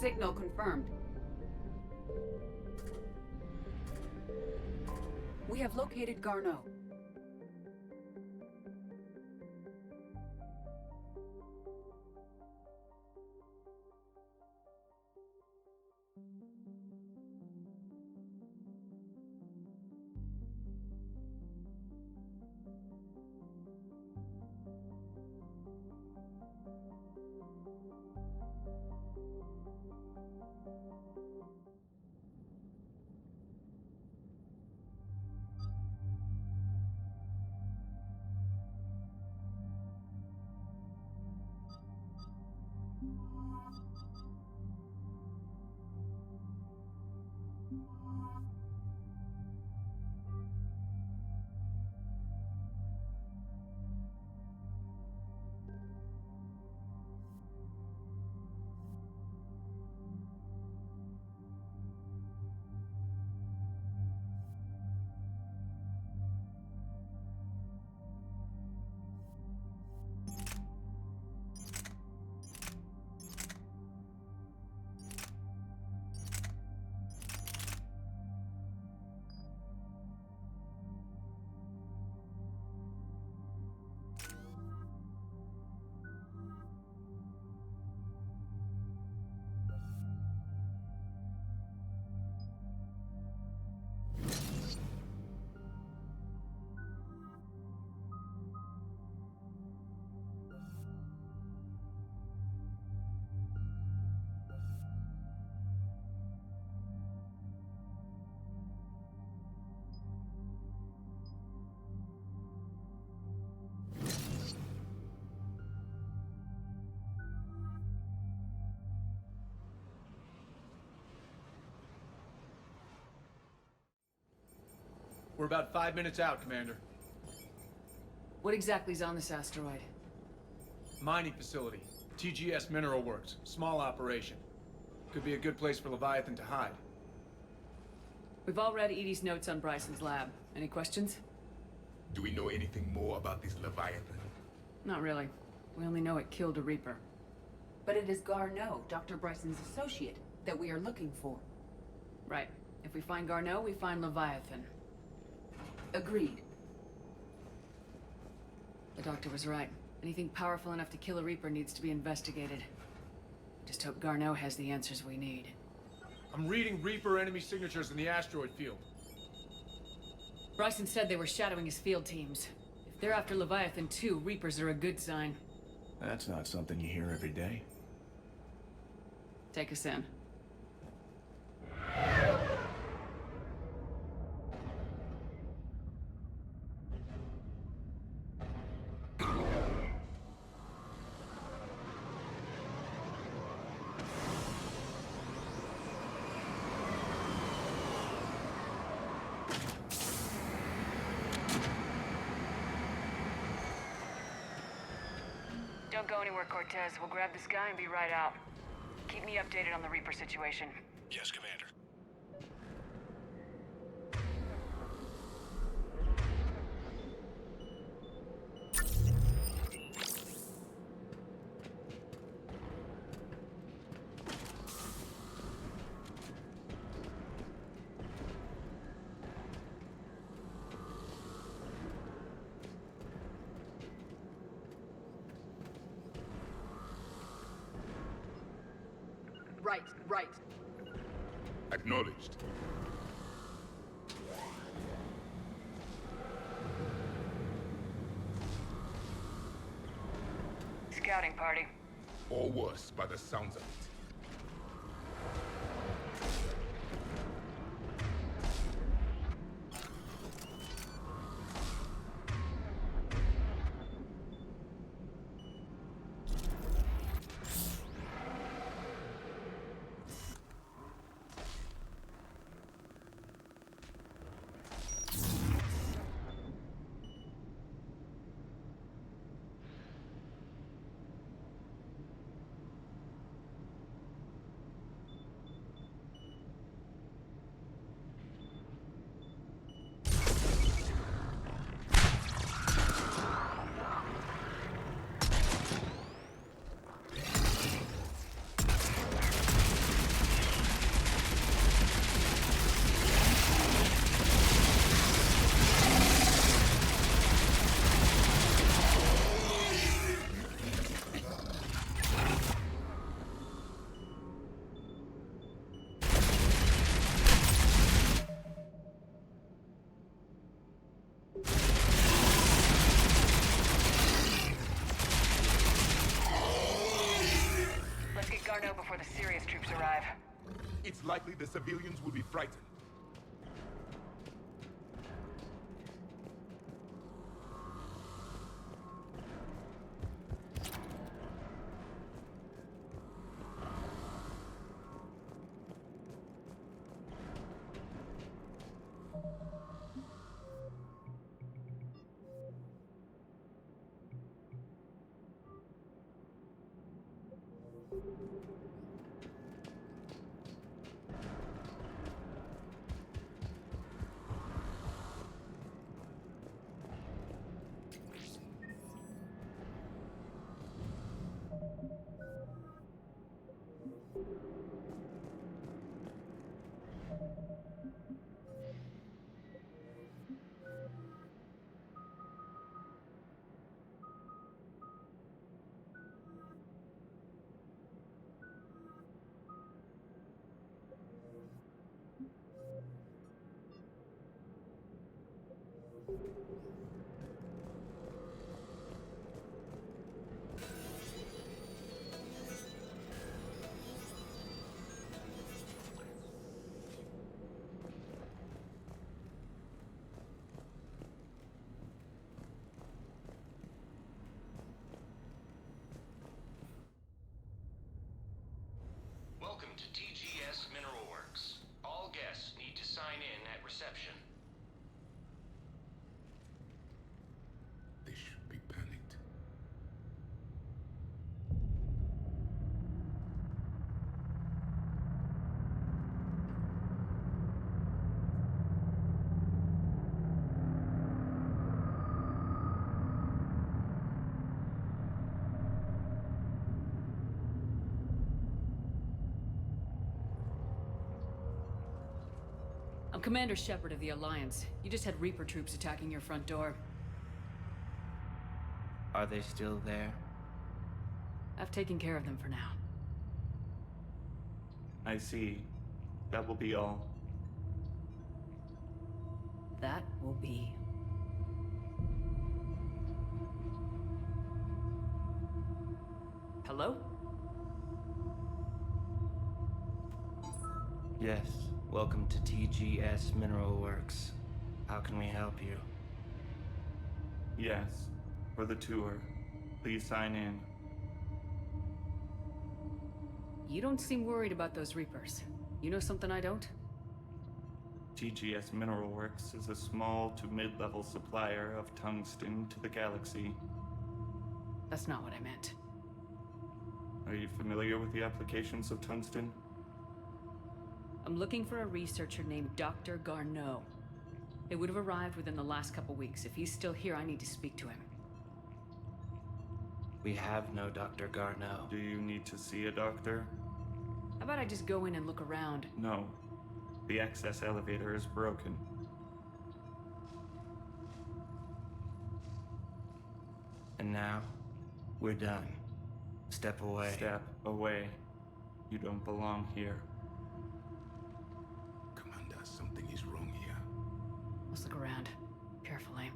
Signal confirmed. We have located Garneau. We're about 5 minutes out, Commander. What exactly is on this asteroid? Mining facility. TGS Mineral Works. Small operation. Could be a good place for Leviathan to hide. We've all read Edie's notes on Bryson's lab. Any questions? Do we know anything more about this Leviathan? Not really. We only know it killed a Reaper. But it is Garneau, Dr. Bryson's associate, that we are looking for. Right. If we find Garneau, we find Leviathan. Agreed. The doctor was right. Anything powerful enough to kill a Reaper needs to be investigated. Just hope Garneau has the answers we need. I'm reading Reaper enemy signatures in the asteroid field. Bryson said they were shadowing his field teams. If they're after Leviathan too, Reapers are a good sign. That's not something you hear every day. Take us in. Don't go anywhere, Cortez. We'll grab this guy and be right out. Keep me updated on the Reaper situation. Yes, Commander. Right. Acknowledged. Scouting party. Or worse, by the sounds of it. Before the serious troops arrive. It's likely the civilians will be frightened. Welcome to TGS Mineral Works. All guests need to sign in at reception. They should be panicked. I'm Commander Shepard of the Alliance. You just had Reaper troops attacking your front door. Are they still there? I've taken care of them for now. I see. That will be all. That will be. Hello? Yes. Welcome to TGS Mineral Works. How can we help you? Yes. For the tour. Please sign in. You don't seem worried about those Reapers. You know something I don't? TGS Mineral Works is a small to mid-level supplier of tungsten to the galaxy. That's not what I meant. Are you familiar with the applications of tungsten? I'm looking for a researcher named Dr. Garneau. It would have arrived within the last couple weeks. If he's still here, I need to speak to him. We have no Dr. Garneau. Do you need to see a doctor? How about I just go in and look around? No. The access elevator is broken. And now, we're done. Step away. Step away. You don't belong here. Commander, something is wrong here. Let's look around. Carefully.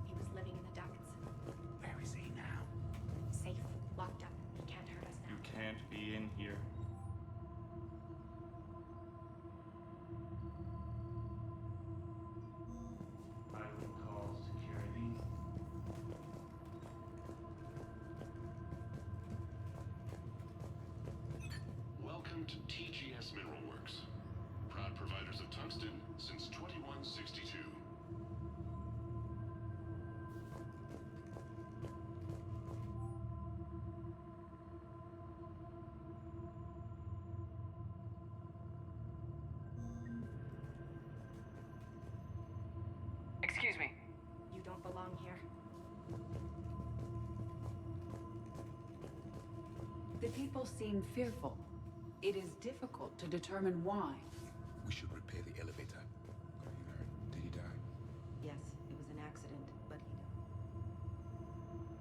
He was living in the ducts. Where is he now? Safe, locked up. He can't hurt us now. You can't be in here. I will call security. Welcome to TGS Mineral Works. Proud providers of tungsten since 2162. Excuse me. You don't belong here. The people seem fearful. It is difficult to determine why. We should repair the elevator. Did he die? Yes, it was an accident, but he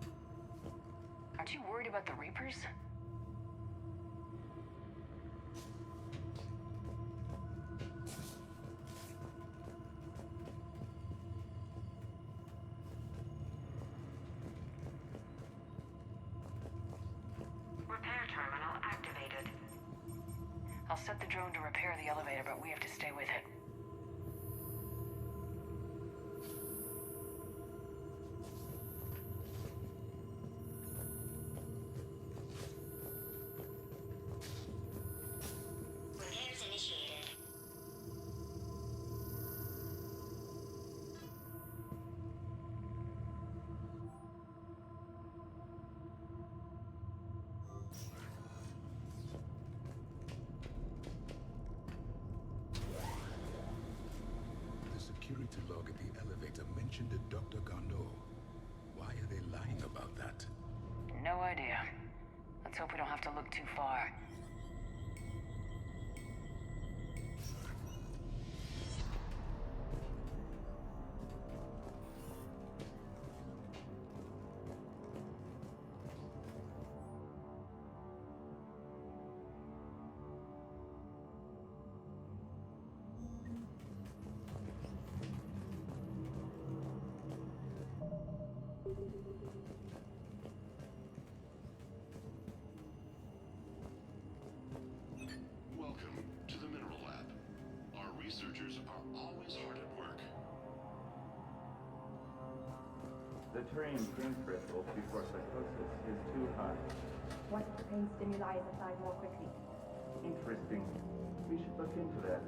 died. Aren't you worried about the Reapers? Repair terminal activated. I'll set the drone to repair the elevator, but we have to stay with it. Repairs initiated. security log at the elevator mentioned a Dr. Garneau. Why are they lying about that? No idea. Let's hope we don't have to look too far. Welcome to the Mineral Lab. Our researchers are always hard at work. The Turian pain threshold before psychosis is too high. What if the pain stimuli is applied more quickly? Interesting. We should look into that.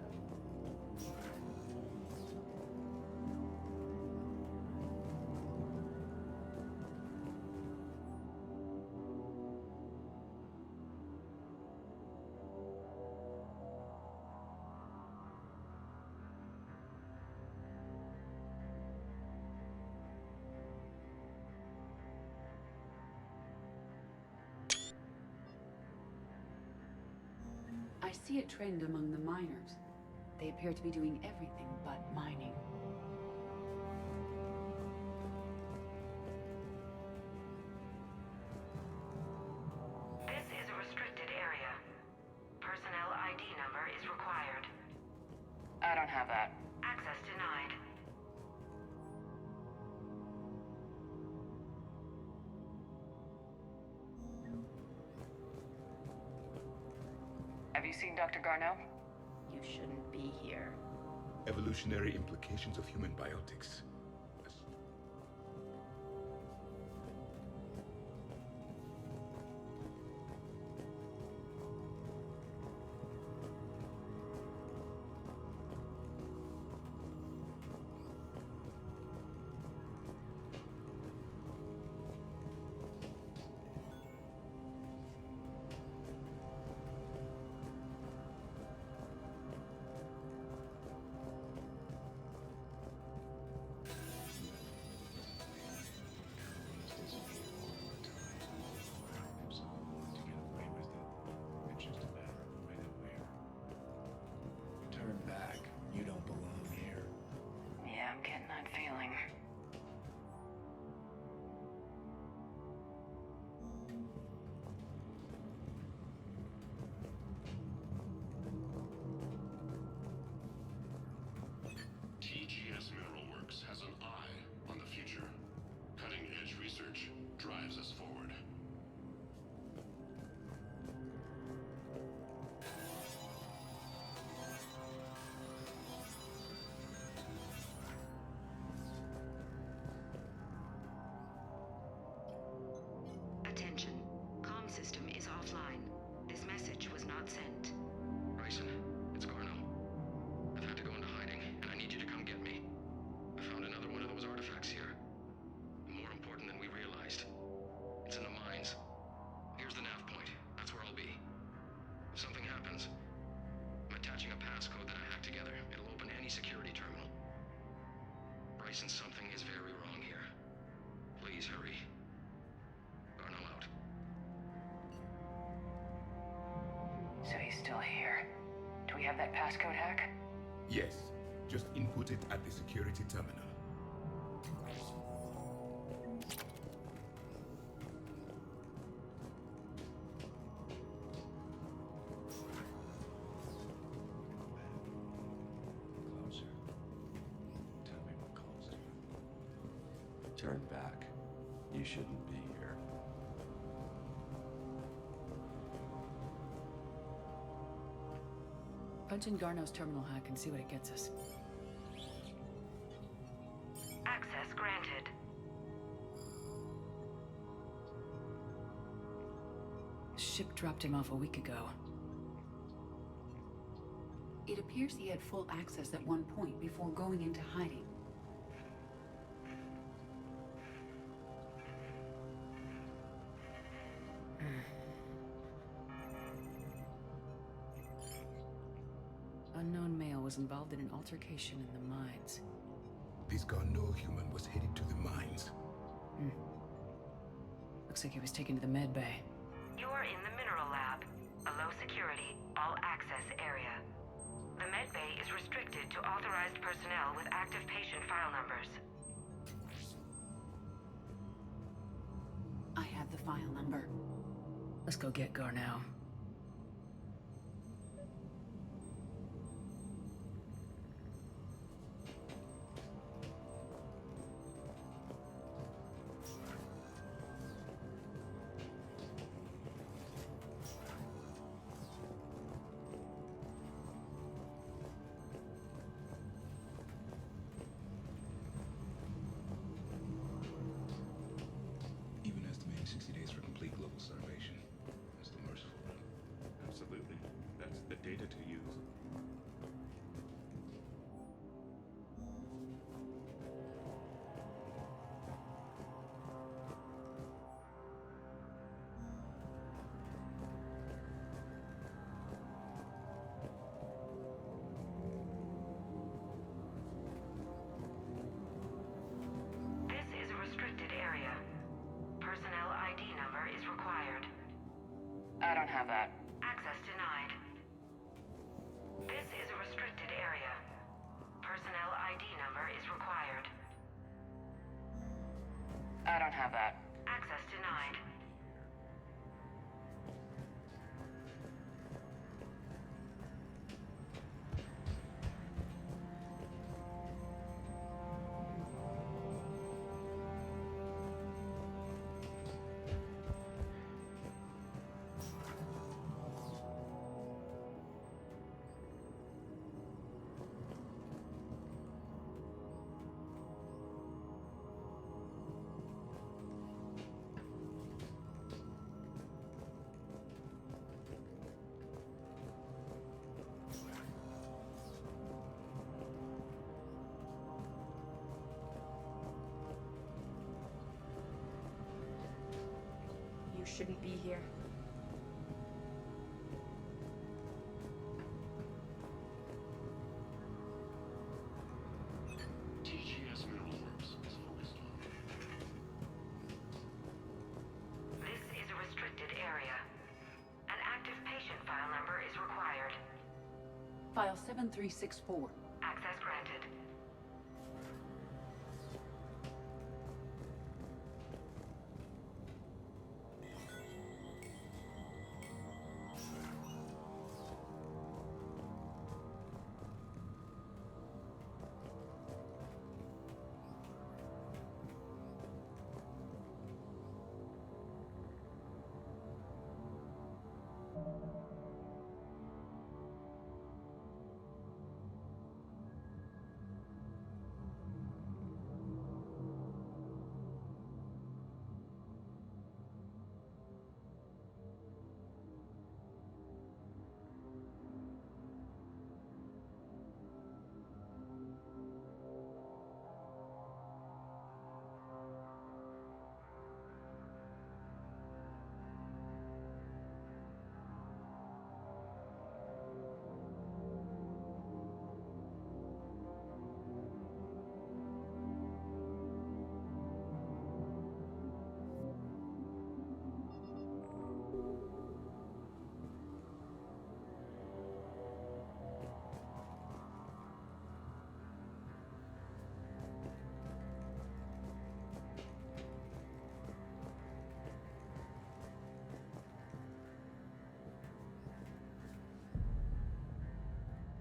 I see a trend among the miners. They appear to be doing everything but mining. This is a restricted area. Personnel ID number is required. I don't have that. Access denied. Have you seen Dr. Garneau? You shouldn't be here. Evolutionary implications of human biotics. Turn back. You don't belong here. Yeah, I'm getting that feeling. TGS Mineral Works has an eye on the future. Cutting-edge research drives us forward. Attention. Comm system is offline. This message was not sent. Bryson, it's Garneau. I've had to go into hiding, and I need you to come get me. I found another one of those artifacts here. More important than we realized. It's in the mines. Here's the nav point. That's where I'll be. If something happens, I'm attaching a passcode that I hacked together. It'll open any security terminal. Bryson, something is very wrong here. Please hurry. Garneau out. So he's still here. Do we have that passcode hack? Yes, just input it at the security terminal. Closer. Tell me what calls you. Turn back. You shouldn't be here. Punch in Garneau's terminal hack and see what it gets us. Access granted. Ship dropped him off a week ago. It appears he had full access at one point before going into hiding. Unknown male was involved in an altercation in the mines. This Garneau human was headed to the mines. Looks like he was taken to the med bay. You're in the mineral lab, a low security, all access area. The med bay is restricted to authorized personnel with active patient file numbers. I have the file number. Let's go get Garneau. Even estimating 60 days for complete global starvation. That's the merciful route. Absolutely. That's the data to use. This is a restricted area. Personnel ID number is required. I don't have that. Access denied. This is a restricted area. Personnel ID number is required. I don't have that. Access denied. You shouldn't be here. TGS Mineral Works is focused on. This is a restricted area. An active patient file number is required. File 7364. Access granted.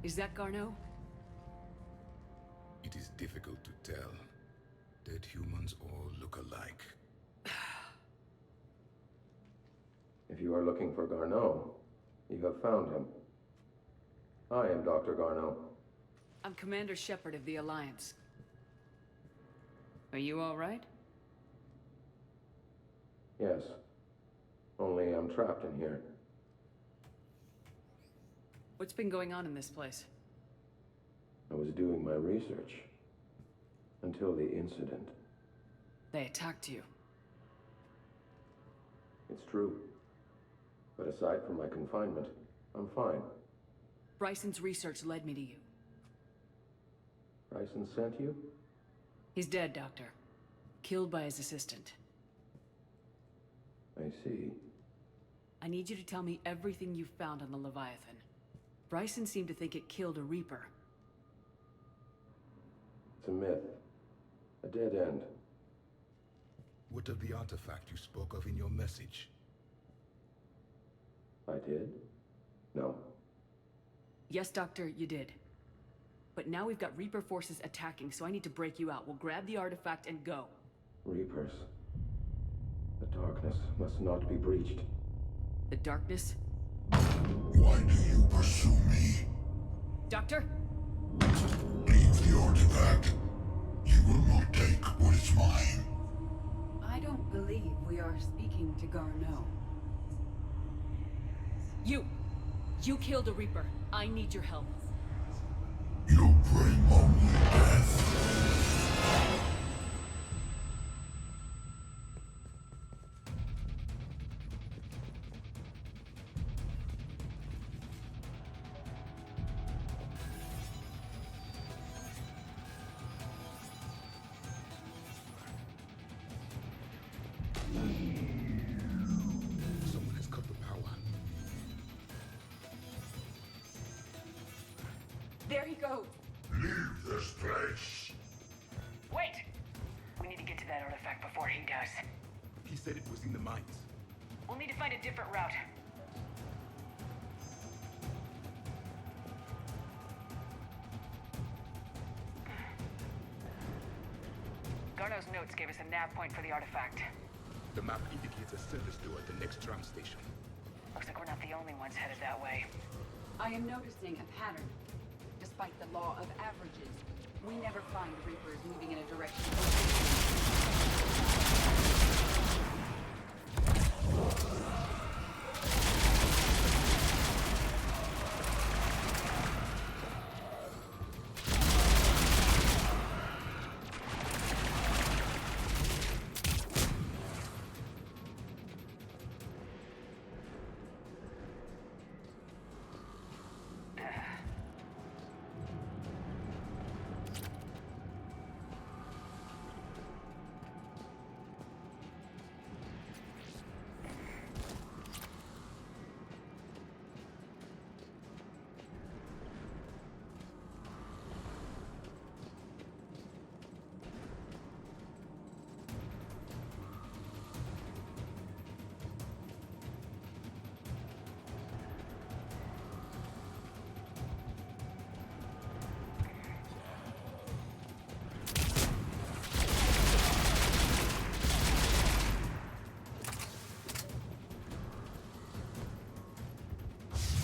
Is that Garneau? It is difficult to tell. Dead humans all look alike. If you are looking for Garneau, you have found him. I am Dr. Garneau. I'm Commander Shepard of the Alliance. Are you all right? Yes. Only I'm trapped in here. What's been going on in this place? I was doing my research. Until the incident. They attacked you. It's true. But aside from my confinement, I'm fine. Bryson's research led me to you. Bryson sent you? He's dead, Doctor. Killed by his assistant. I see. I need you to tell me everything you found on the Leviathan. Bryson seemed to think it killed a Reaper. It's a myth. A dead end. What of the artifact you spoke of in your message? I did? No. Yes, Doctor, you did. But now we've got Reaper forces attacking, so I need to break you out. We'll grab the artifact and go. Reapers. The darkness must not be breached. The darkness? Why do you pursue me? Doctor? Leave the artifact. You will not take what is mine. I don't believe we are speaking to Garneau. You killed a Reaper. I need your help. You bring only death. Someone has cut the power. There he goes! Leave this place. Wait! We need to get to that artifact before he does. He said it was in the mines. We'll need to find a different route. Garneau's notes gave us a nav point for the artifact. The map indicates a service door at the next tram station. Looks like we're not the only ones headed that way. I am noticing a pattern. Despite the law of averages, we never find Reapers moving in a direction.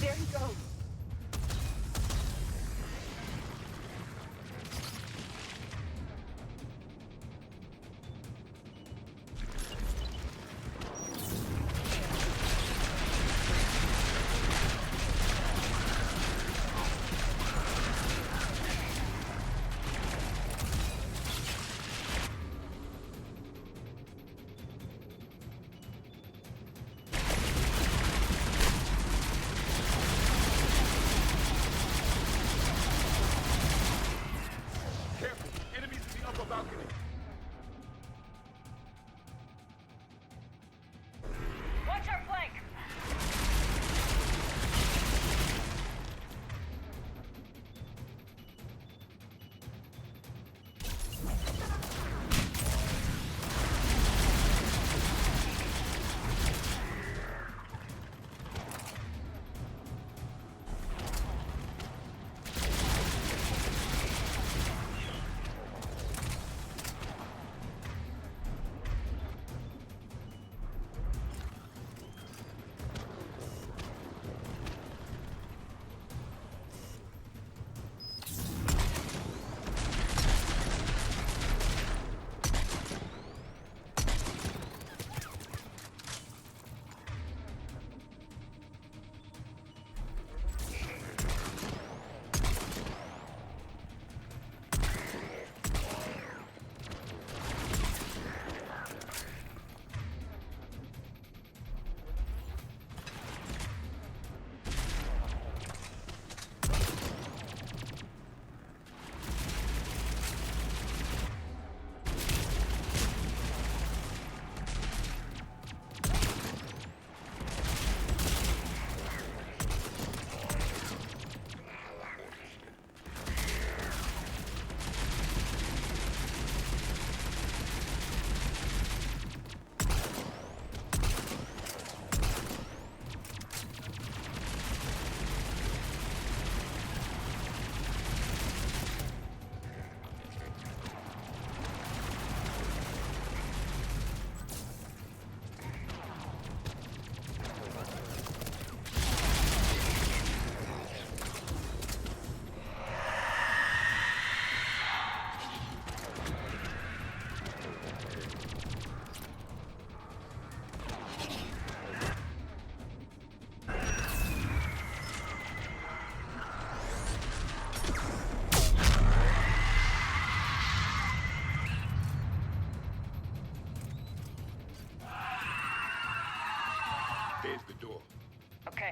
There he goes!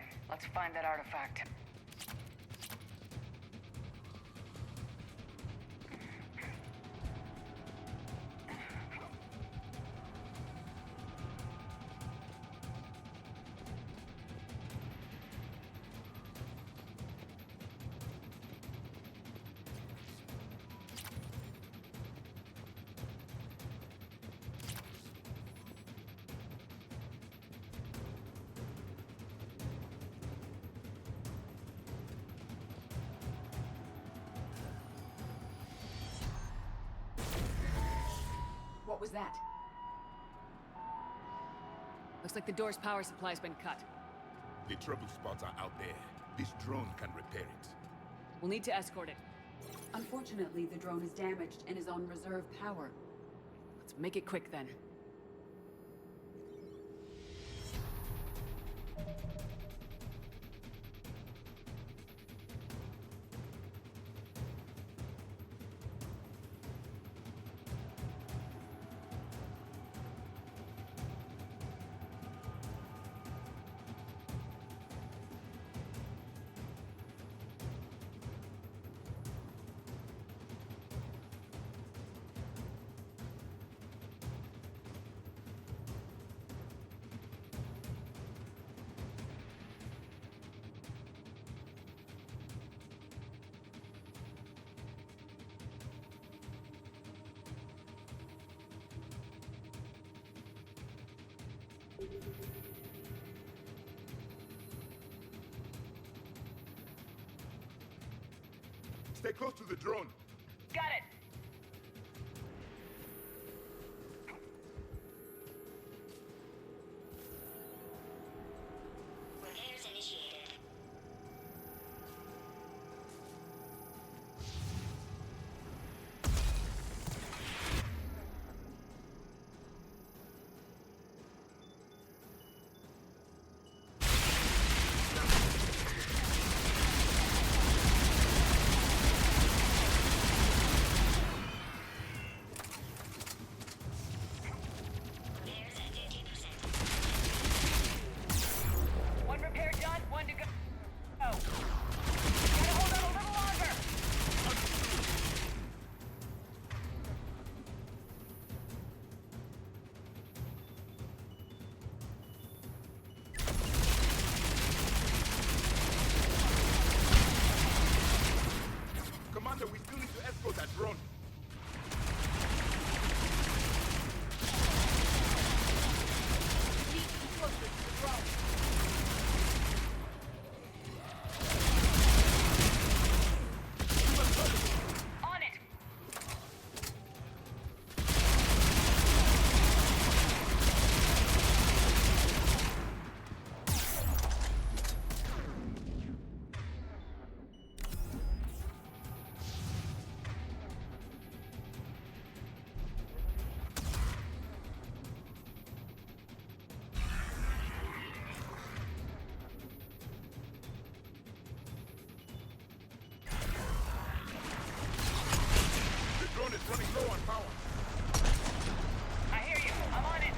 Okay, let's find that artifact. What was that? Looks like the door's power supply's been cut. The trouble spots are out there. This drone can repair it. We'll need to escort it. Unfortunately, the drone is damaged and is on reserve power. Let's make it quick then. Stay close to the drone. Got it! Repairs initiated. One repair done, one to go. Oh. Gotta hold on a little longer! Commander, we still need to escort that drone. We need to be closer to the drone. On it! The drone is running low on power. I hear you. I'm on it.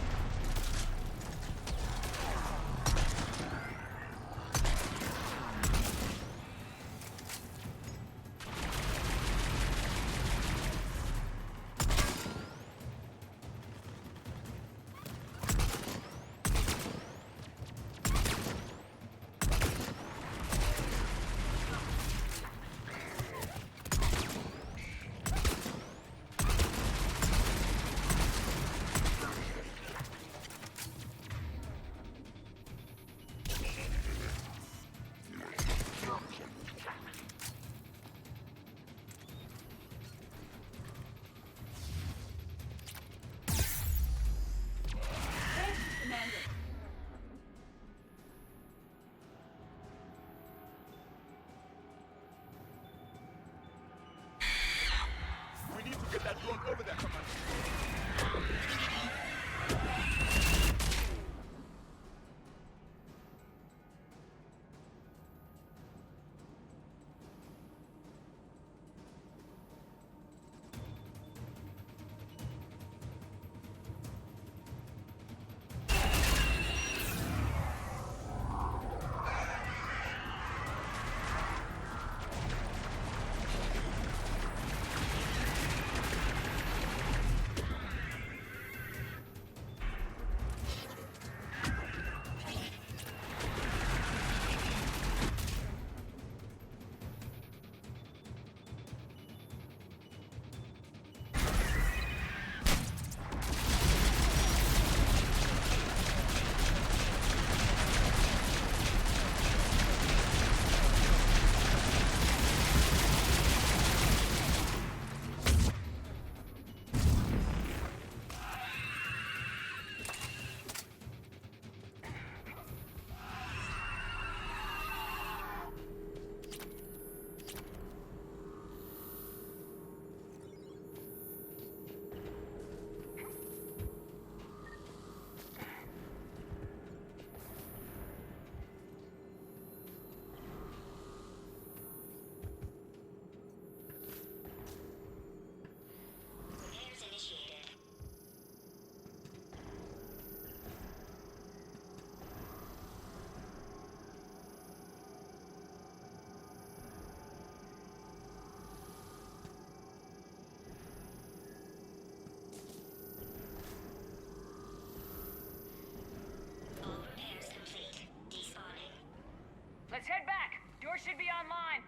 Let's head back. Door should be online.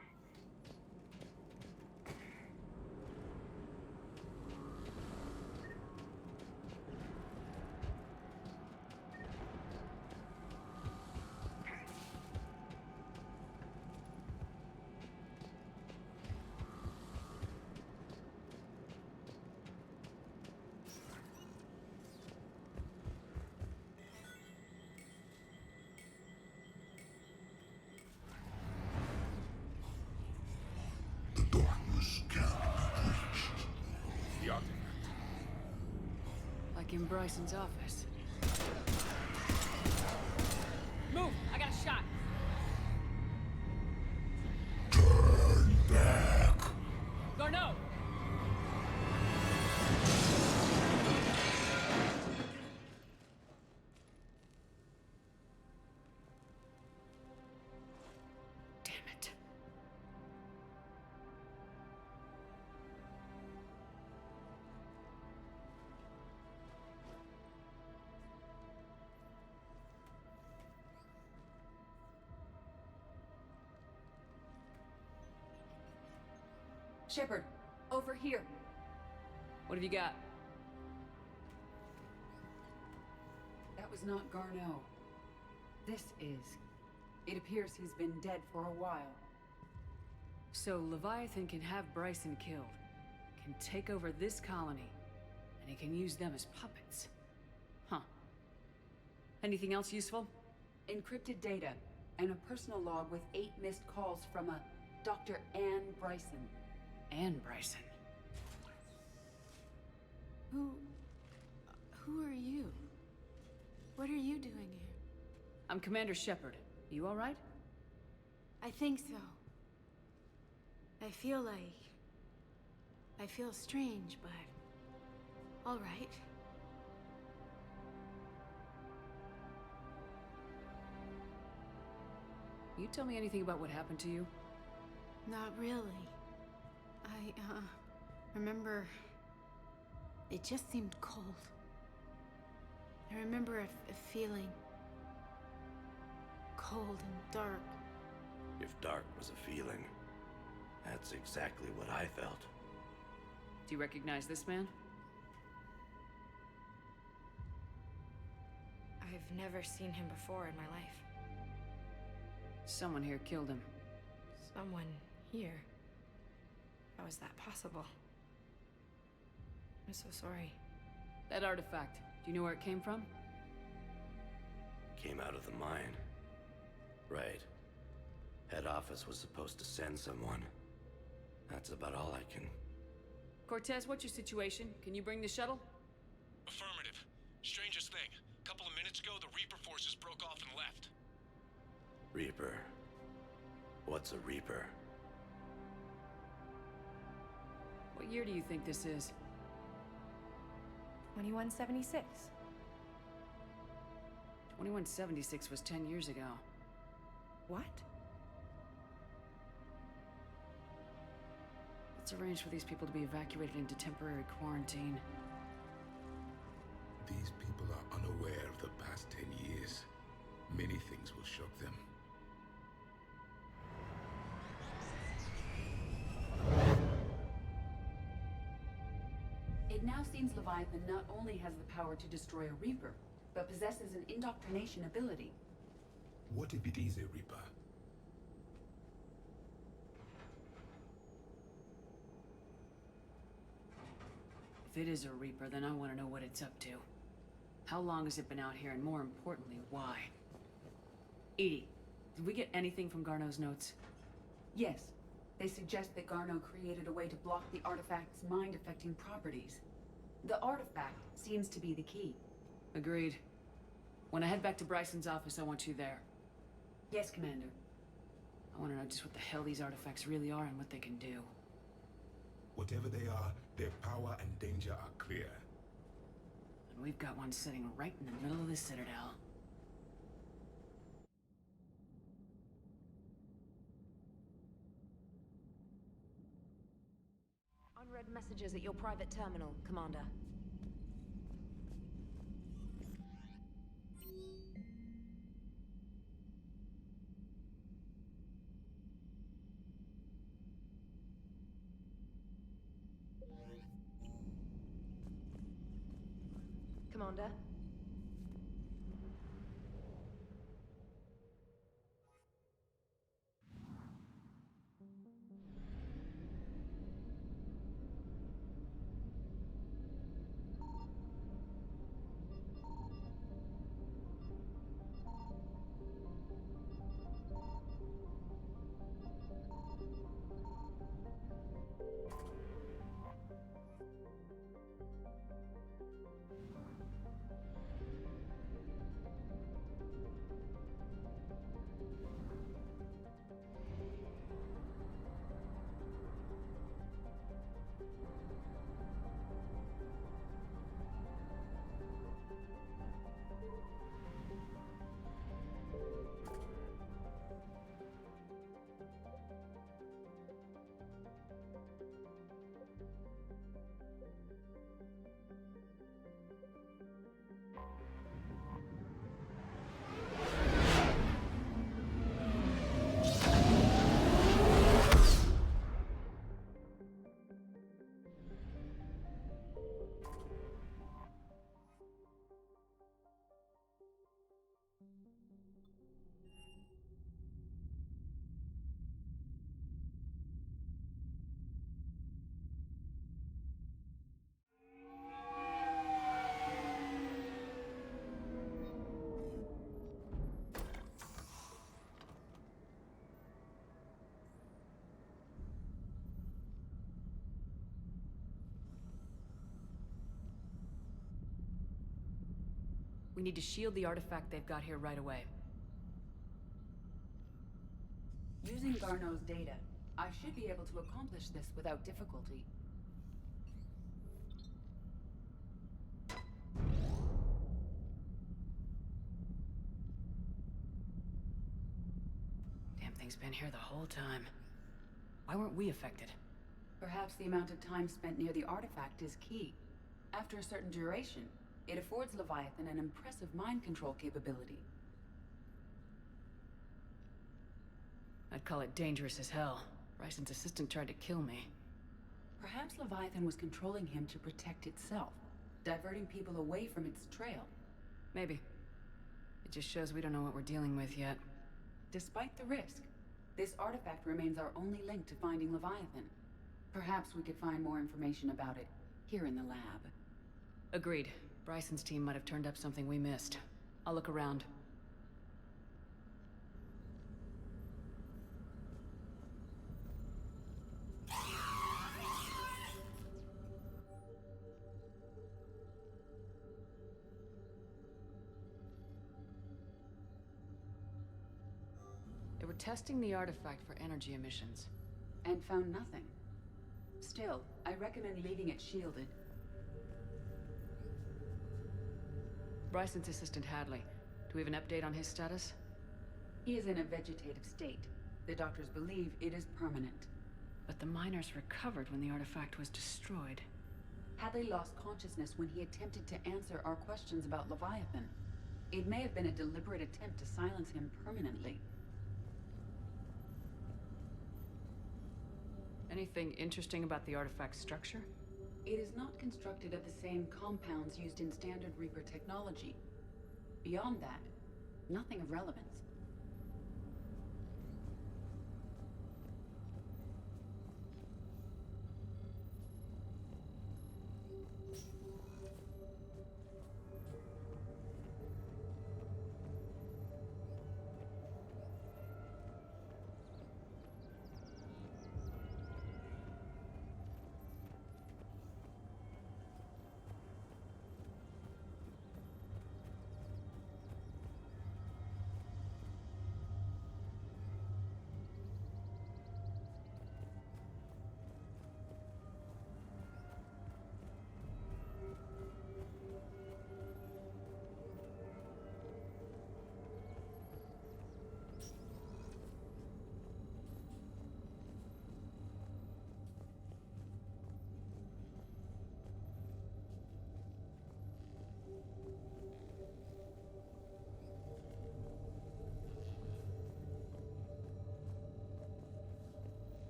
The artifact. Like in Bryson's office. Move! I got a shot. Turn back. Garneau! Damn it. Shepard, over here. What have you got? That was not Garneau. This is. It appears he's been dead for a while. So Leviathan can have Bryson killed, can take over this colony, and he can use them as puppets. Huh. Anything else useful? Encrypted data, and a personal log with 8 missed calls from a Dr. Anne Bryson. Anne Bryson. Who are you? What are you doing here? I'm Commander Shepard. You all right? I think so. I feel strange, but all right. You tell me anything about what happened to you? Not really. I remember it just seemed cold. I remember a feeling cold and dark. If dark was a feeling, that's exactly what I felt. Do you recognize this man? I've never seen him before in my life. Someone here killed him. Someone here? How is that possible? I'm so sorry. That artifact, do you know where it came from? Came out of the mine. Right. Head office was supposed to send someone. That's about all I can... Cortez, what's your situation? Can you bring the shuttle? Affirmative. Strangest thing. Couple of minutes ago, the Reaper forces broke off and left. Reaper. What's a Reaper? What year do you think this is? 2176. 2176 was 10 years ago. What? Let's arrange for these people to be evacuated into temporary quarantine. These people are unaware of the past 10 years. Many things will shock them. It now seems Leviathan not only has the power to destroy a Reaper, but possesses an indoctrination ability. What if it is a Reaper? If it is a Reaper, then I want to know what it's up to. How long has it been out here, and more importantly, why? Edie, did we get anything from Garneau's notes? Yes. They suggest that Garneau created a way to block the artifact's mind-affecting properties. The artifact seems to be the key. Agreed. When I head back to Bryson's office, I want you there. Yes, Commander. I want to know just what the hell these artifacts really are and what they can do. Whatever they are, their power and danger are clear. And we've got one sitting right in the middle of the Citadel. Unread messages at your private terminal, Commander. Commander. We need to shield the artifact they've got here right away. Using Garneau's data, I should be able to accomplish this without difficulty. Damn thing's been here the whole time. Why weren't we affected? Perhaps the amount of time spent near the artifact is key. After a certain duration, it affords Leviathan an impressive mind control capability. I'd call it dangerous as hell. Bryson's assistant tried to kill me. Perhaps Leviathan was controlling him to protect itself, diverting people away from its trail. Maybe. It just shows we don't know what we're dealing with yet. Despite the risk, this artifact remains our only link to finding Leviathan. Perhaps we could find more information about it here in the lab. Agreed. Bryson's team might have turned up something we missed. I'll look around. They were testing the artifact for energy emissions. And found nothing. Still, I recommend leaving it shielded. Bryson's assistant Hadley. Do we have an update on his status? He is in a vegetative state. The doctors believe it is permanent. But the miners recovered when the artifact was destroyed. Hadley lost consciousness when he attempted to answer our questions about Leviathan. It may have been a deliberate attempt to silence him permanently. Anything interesting about the artifact's structure? It is not constructed of the same compounds used in standard Reaper technology. Beyond that, nothing of relevance.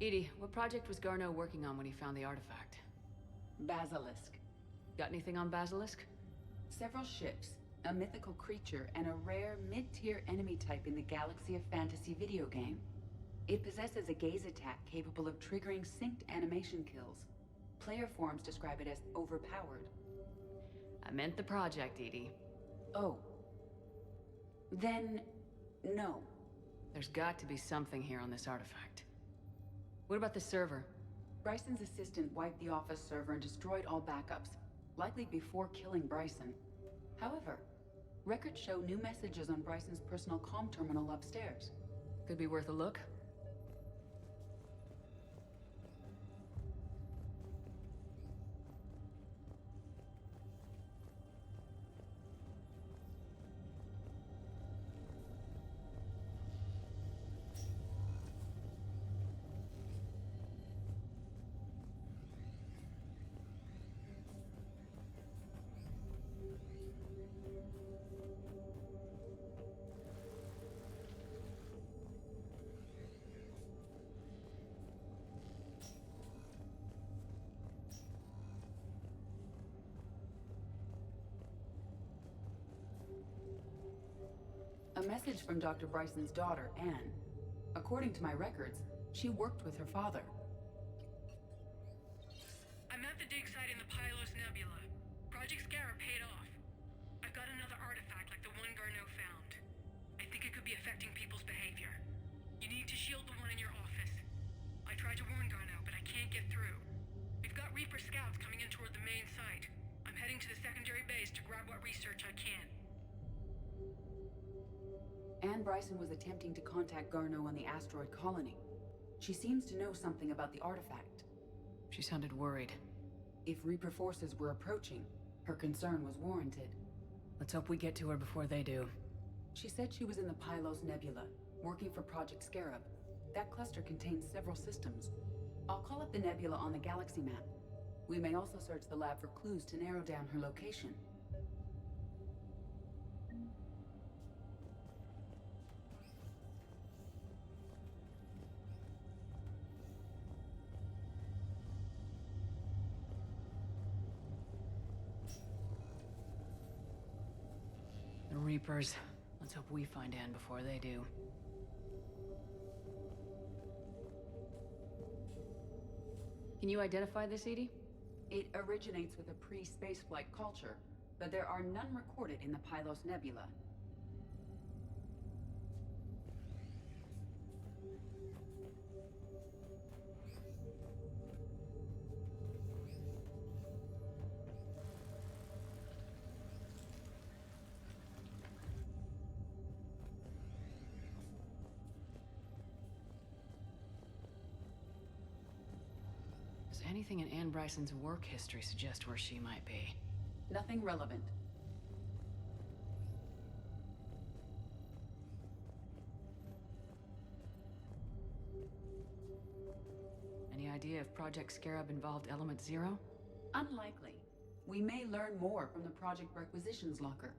Edie, what project was Garneau working on when he found the artifact? Basilisk. Got anything on Basilisk? Several ships, a mythical creature, and a rare mid-tier enemy type in the Galaxy of Fantasy video game. It possesses a gaze attack capable of triggering synced animation kills. Player forums describe it as overpowered. I meant the project, Edie. Oh. Then, no. There's got to be something here on this artifact. What about the server? Bryson's assistant wiped the office server and destroyed all backups, likely before killing Bryson. However, records show new messages on Bryson's personal comm terminal upstairs. Could be worth a look. A message from Dr. Bryson's daughter, Anne. According to my records, she worked with her father. I'm at the dig site in the Pylos Nebula. Project Scarab paid off. I've got another artifact like the one Garneau found. I think it could be affecting people's behavior. You need to shield the one in your office. I tried to warn Garneau, but I can't get through. We've got Reaper scouts coming in toward the main site. I'm heading to the secondary base to grab what research I can. Anne Bryson was attempting to contact Garneau on the asteroid colony. She seems to know something about the artifact. She sounded worried. If Reaper forces were approaching, her concern was warranted. Let's hope we get to her before they do. She said she was in the Pylos Nebula, working for Project Scarab. That cluster contains several systems. I'll call up the nebula on the galaxy map. We may also search the lab for clues to narrow down her location. The Reapers. Let's hope we find Anne before they do. Can you identify this, Edie? It originates with a pre-spaceflight culture, but there are none recorded in the Pylos Nebula. Does anything in Anne Bryson's work history suggest where she might be? Nothing relevant. Any idea if Project Scarab involved Element Zero? Unlikely. We may learn more from the Project Requisitions Locker.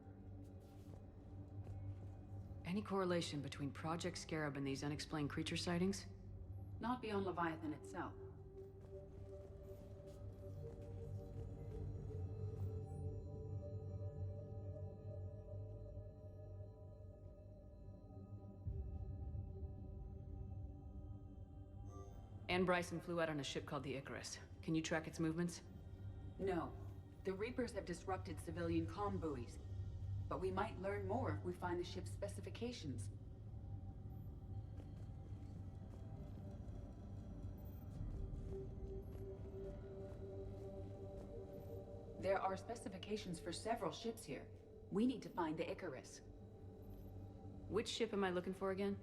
Any correlation between Project Scarab and these unexplained creature sightings? Not beyond Leviathan itself. Anne Bryson flew out on a ship called the Icarus. Can you track its movements? No. The Reapers have disrupted civilian comm buoys. But we might learn more if we find the ship's specifications. There are specifications for several ships here. We need to find the Icarus. Which ship am I looking for again?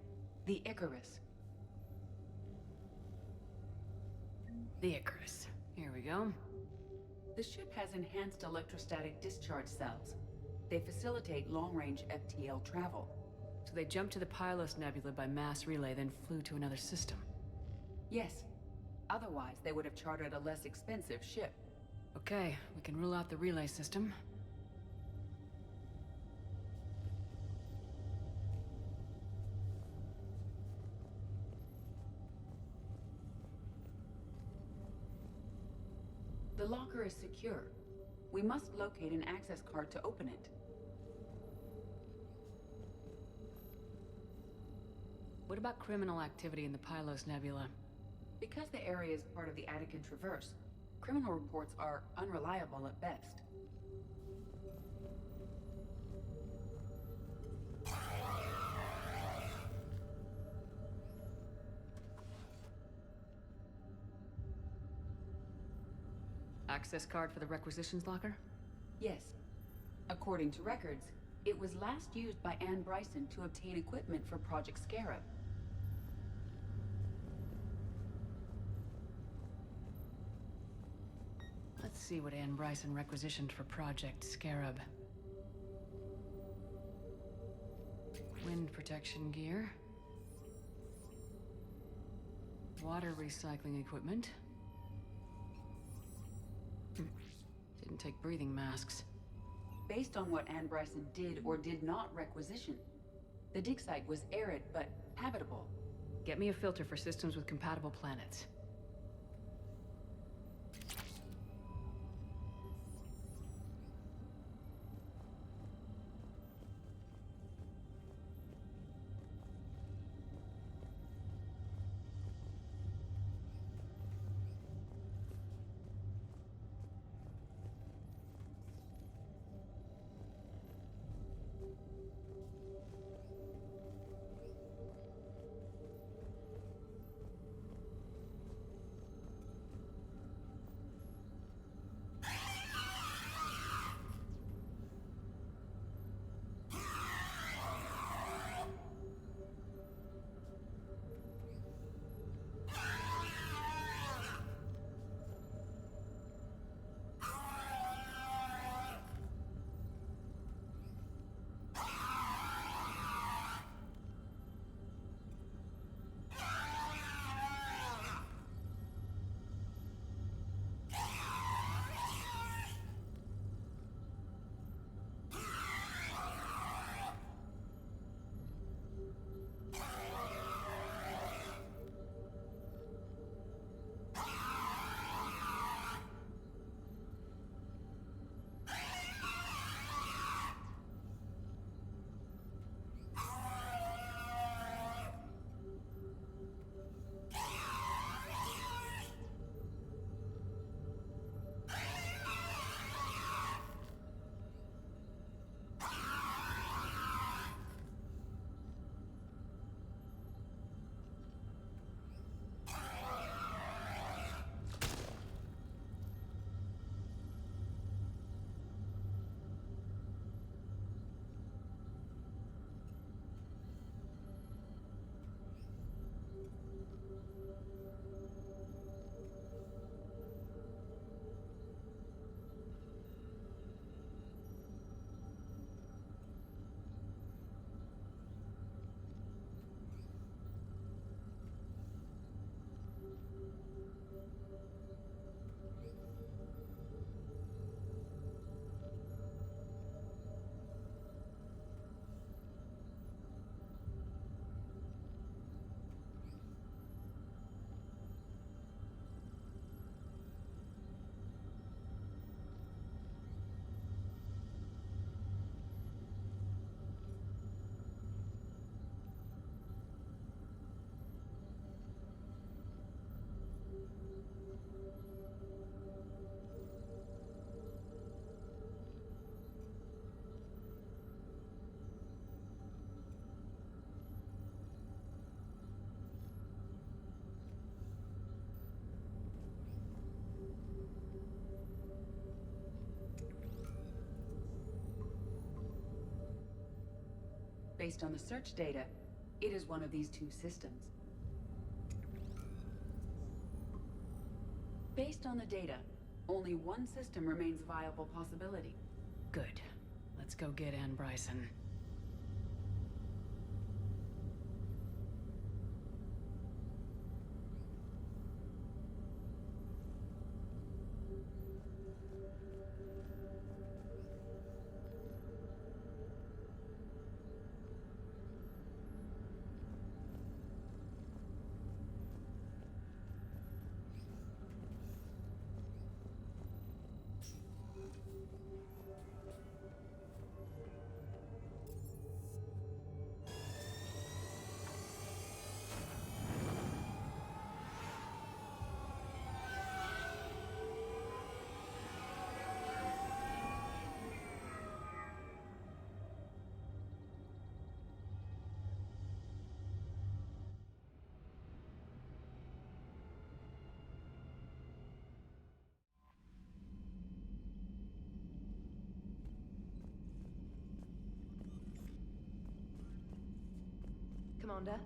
The Icarus. The Icarus. Here we go. The ship has enhanced electrostatic discharge cells. They facilitate long-range FTL travel. So they jumped to the Pylos Nebula by mass relay, then flew to another system. Yes. Otherwise, they would have chartered a less expensive ship. Okay, we can rule out the relay system. The locker is secure. We must locate an access card to open it. What about criminal activity in the Pylos Nebula? Because the area is part of the Attican Traverse, criminal reports are unreliable at best. Access card for the requisitions locker? Yes. According to records, it was last used by Anne Bryson to obtain equipment for Project Scarab. Let's see what Anne Bryson requisitioned for Project Scarab. Wind protection gear. Water recycling equipment. Didn't take breathing masks. Based on what Anne Bryson did or did not requisition, the dig site was arid but habitable. Get me a filter for systems with compatible planets. Based on the search data, it is one of these two systems. Based on the data, only one system remains a viable possibility. Good. Let's go get Anne Bryson. Commander?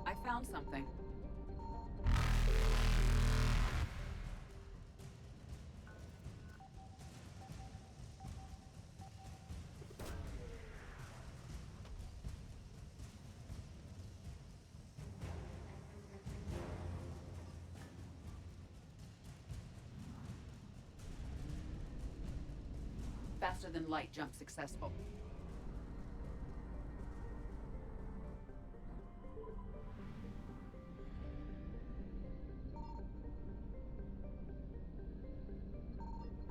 I found something. Faster than light jump successful.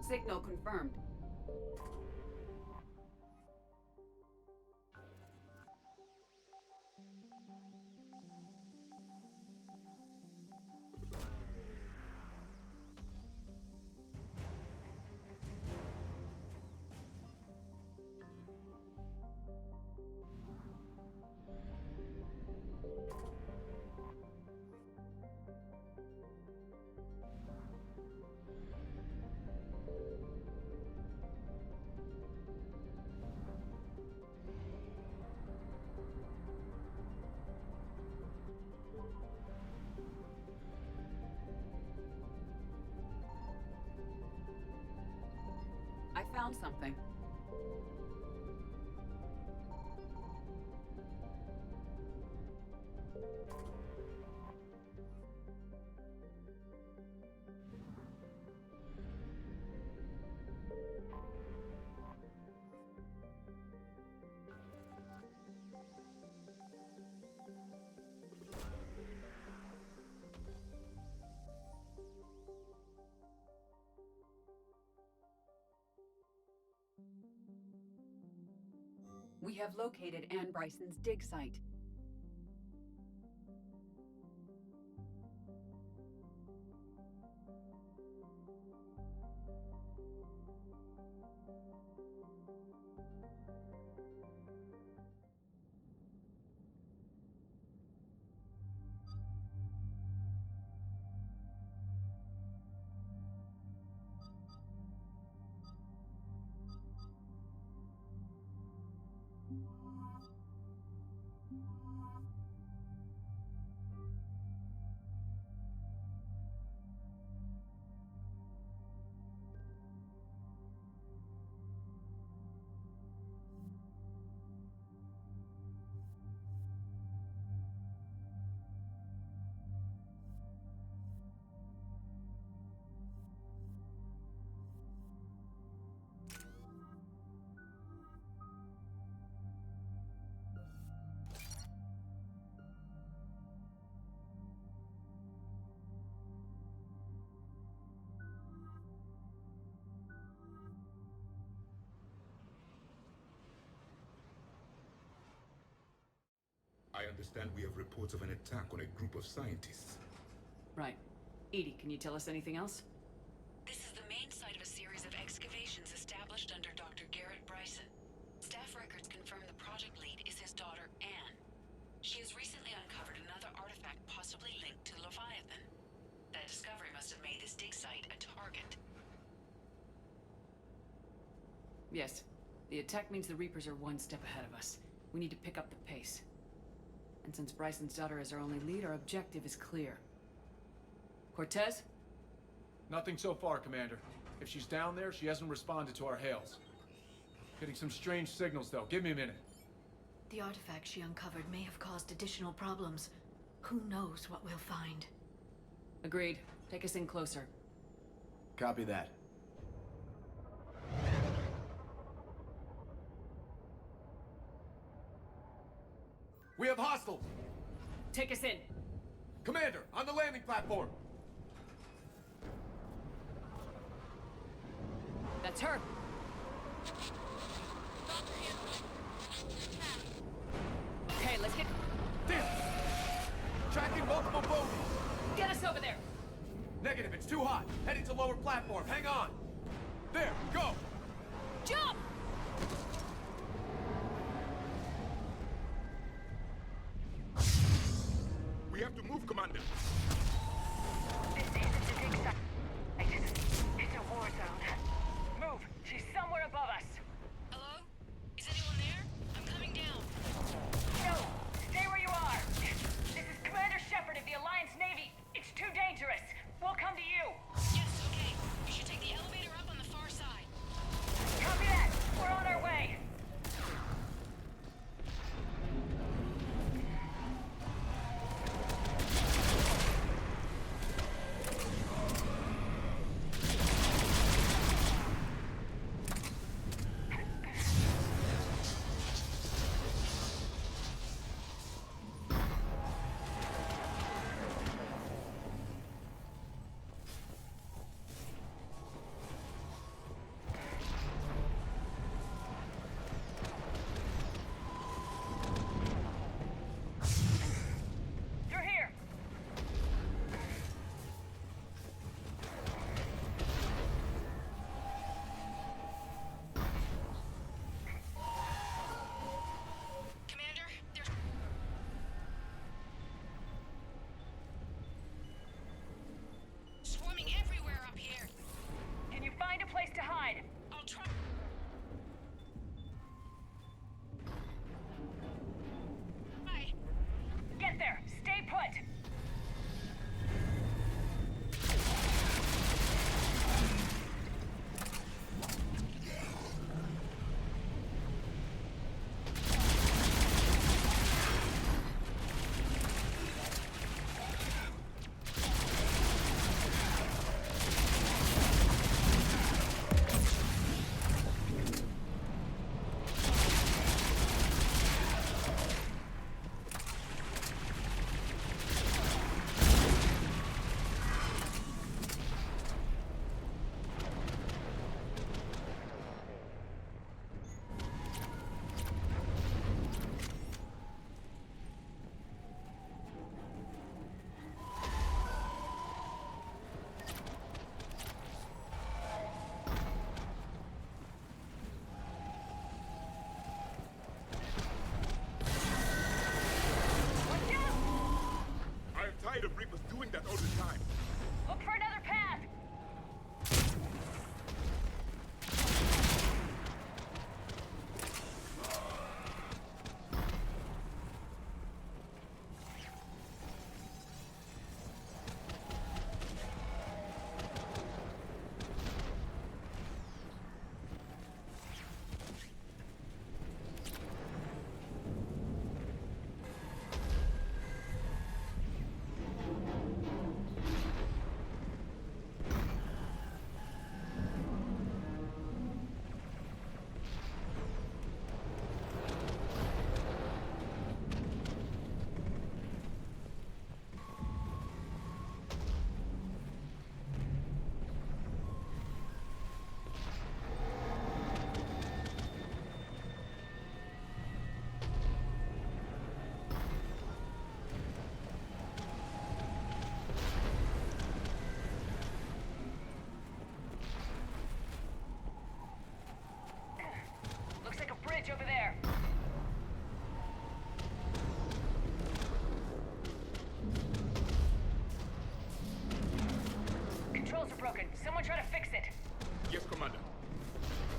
Signal confirmed. I found something. We have located Anne Bryson's dig site. I understand we have reports of an attack on a group of scientists. Right. Edie, can you tell us anything else? This is the main site of a series of excavations established under Dr. Garrett Bryson. Staff records confirm the project lead is his daughter, Anne. She has recently uncovered another artifact possibly linked to Leviathan. That discovery must have made this dig site a target. Yes. The attack means the Reapers are one step ahead of us. We need to pick up the pace. And since Bryson's daughter is our only lead, our objective is clear. Cortez? Nothing so far, Commander. If she's down there, she hasn't responded to our hails. Getting some strange signals, though. Give me a minute. The artifact she uncovered may have caused additional problems. Who knows what we'll find? Agreed. Take us in closer. Copy that. We have hostiles! Take us in! Commander, on the landing platform! That's her! Okay, let's get... Damn! Tracking multiple bogies! Get us over there! Negative, it's too hot. Heading to lower platform. Hang on. There, go! Jump! We have to move, Commander. This isn't a dig site. It's a war zone. Move! She's somewhere above us! Hello? Is anyone there? I'm coming down. No! Stay where you are! This is Commander Shepard of the Alliance Navy. It's too dangerous. We'll come to you. Yes, okay. You should take the elevator up on the far side. Copy that! We're on our way! Through here! Commander, there's... swarming everywhere up here. Can you find a place to hide? I'll try... Hi. Get there! Stay put! I'm tired of Reapers doing that all the time. Look for another path! Looks like a bridge over there. Controls are broken. Someone try to fix it. Yes, Commander.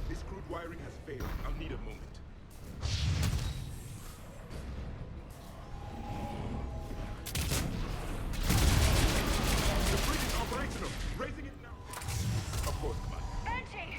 This crude wiring has failed. I'll need a moment. The bridge is operational. Raising it now. Of course, Commander. Banshee!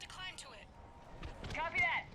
to climb to it. Copy that.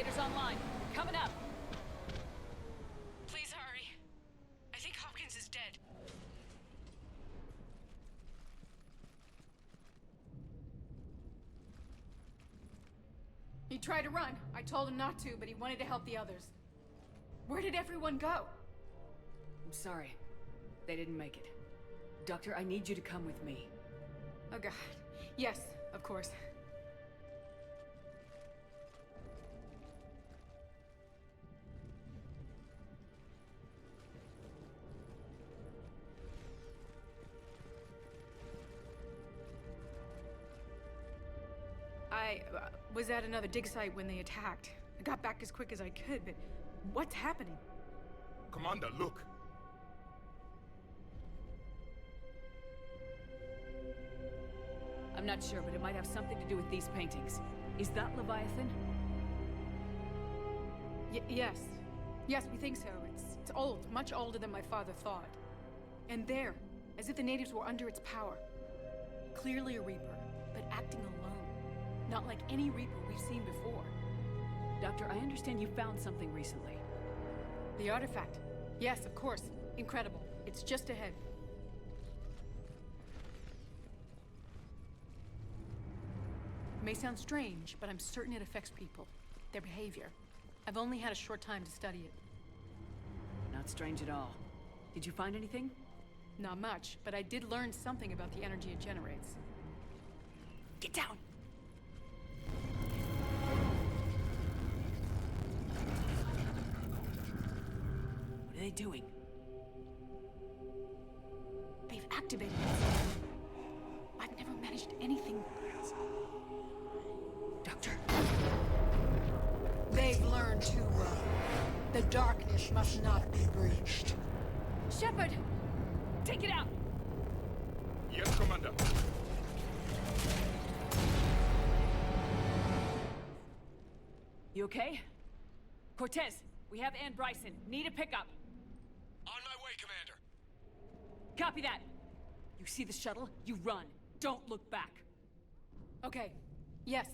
elevator's online. Coming up. Please hurry. I think Hopkins is dead. He tried to run. I told him not to, but he wanted to help the others. Where did everyone go? I'm sorry. They didn't make it. Doctor, I need you to come with me. Oh god. Yes, of course. I was at another dig site when they attacked. I got back as quick as I could, but what's happening? Commander, look. I'm not sure, but it might have something to do with these paintings. Is that Leviathan? Yes. Yes, we think so. It's old, much older than my father thought. And there, as if the natives were under its power. Clearly a Reaper, but acting alone. Not like any Reaper we've seen before. Doctor, I understand you found something recently. The artifact. Yes, of course. Incredible. It's just ahead. It may sound strange, but I'm certain it affects people. Their behavior. I've only had a short time to study it. Not strange at all. Did you find anything? Not much, but I did learn something about the energy it generates. Get down! What are they doing? They've activated it. I've never managed anything. Doctor. They've learned to, the darkness must not be breached. Shepard! Take it out! Yes, Commander. You okay? Cortez, we have Ann Bryson. Need a pickup. On my way, Commander. Copy that. You see the shuttle? You run. Don't look back. Okay. Yes.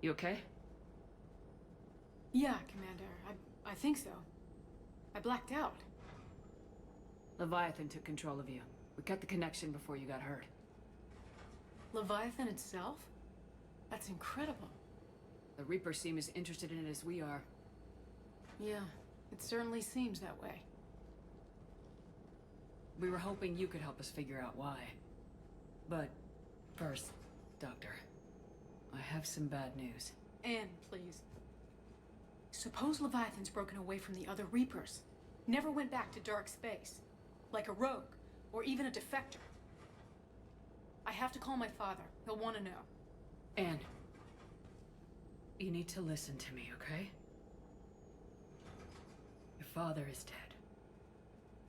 You okay? Yeah, Commander. I think so. I blacked out. Leviathan took control of you. We cut the connection before you got hurt. Leviathan itself? That's incredible. The Reapers seem as interested in it as we are. Yeah, it certainly seems that way. We were hoping you could help us figure out why. But first, Doctor, I have some bad news. Anne, please. Suppose Leviathan's broken away from the other Reapers. Never went back to dark space. Like a rogue, or even a defector. I have to call my father. He'll want to know. Anne, you need to listen to me, okay? Your father is dead.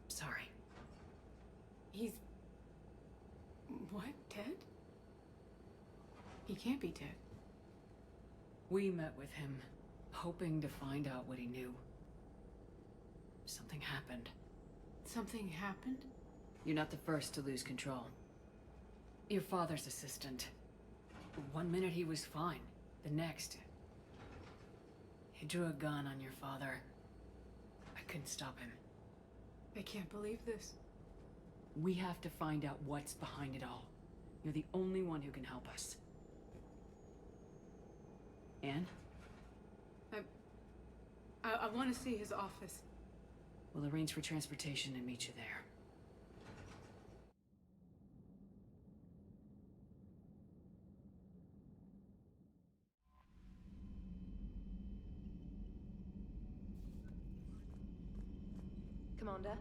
Sorry. He's... what? Dead? He can't be dead. We met with him, hoping to find out what he knew. Something happened. Something happened? You're not the first to lose control. Your father's assistant. One minute he was fine. The next... he drew a gun on your father. I couldn't stop him. I can't believe this. We have to find out what's behind it all. You're the only one who can help us. Anne? I want to see his office. We'll arrange for transportation and meet you there. Commander?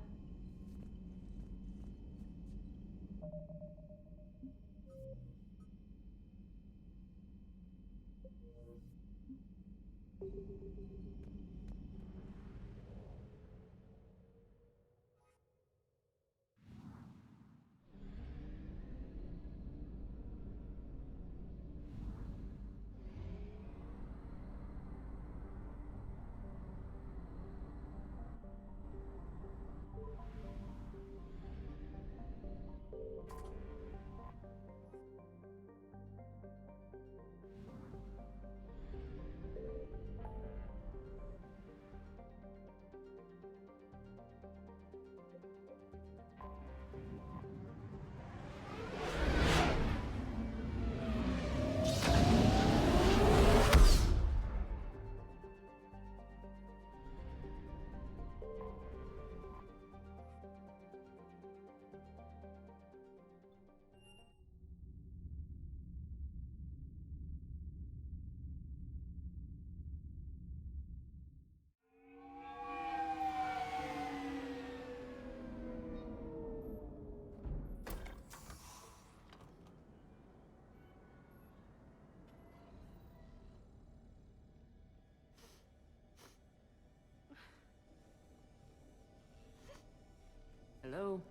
Hello?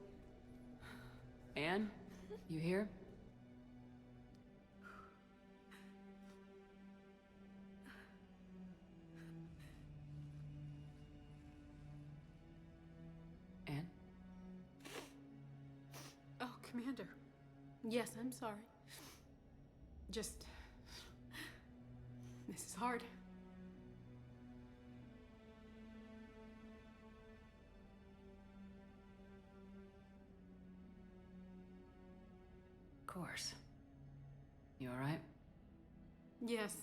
Anne? You here? Anne? Oh, Commander. Yes, I'm sorry. Just... this is hard. Of course. You alright? Yes.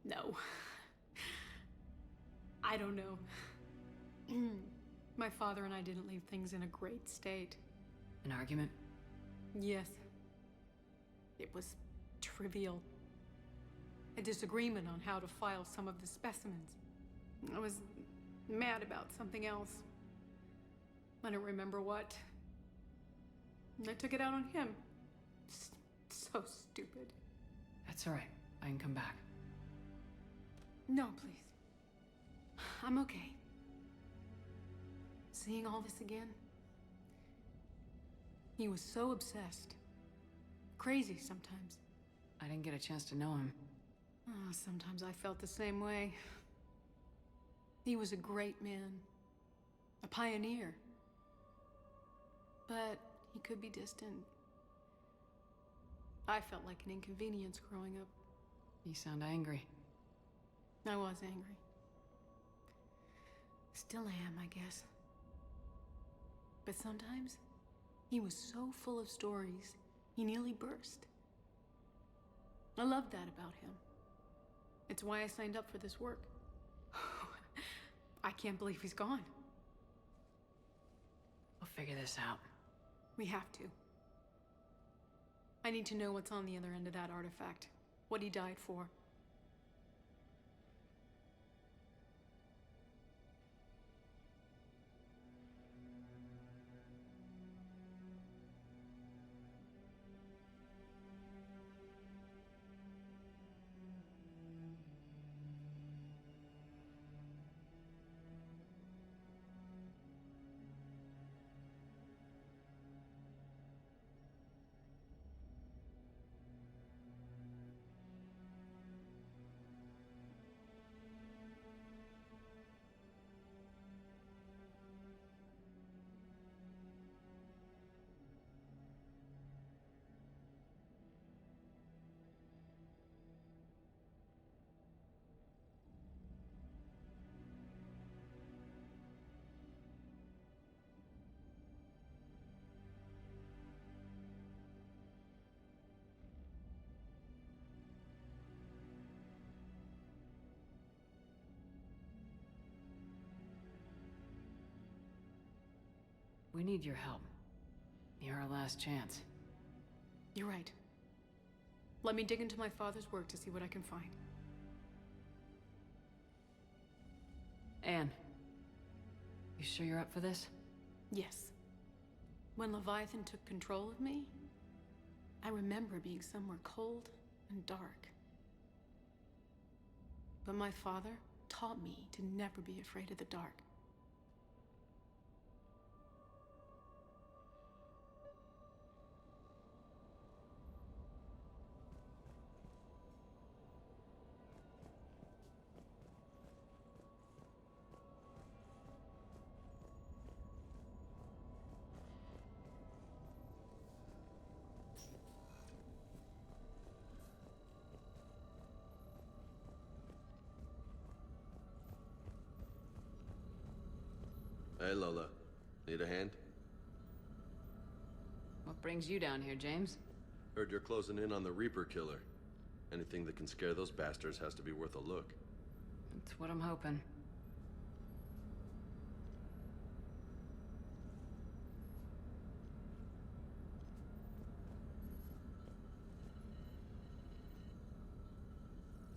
No. I don't know. My father and I didn't leave things in a great state. An argument? Yes. It was trivial. A disagreement on how to file some of the specimens. I was mad about something else. I don't remember what. And I took it out on him. So stupid. That's alright. I can come back. No, please. I'm okay. Seeing all this again? He was so obsessed. Crazy sometimes. I didn't get a chance to know him. Oh, sometimes I felt the same way. He was a great man. A pioneer. But he could be distant. I felt like an inconvenience growing up. You sound angry. I was angry. Still am, I guess. But sometimes, he was so full of stories, he nearly burst. I love that about him. It's why I signed up for this work. I can't believe he's gone. We'll figure this out. We have to. I need to know what's on the other end of that artifact. What he died for. We need your help. You're our last chance. You're right. Let me dig into my father's work to see what I can find. Anne, you sure you're up for this? Yes. When Leviathan took control of me, I remember being somewhere cold and dark. But my father taught me to never be afraid of the dark. Hey, Lola. Need a hand? What brings you down here, James? Heard you're closing in on the Reaper killer. Anything that can scare those bastards has to be worth a look. That's what I'm hoping.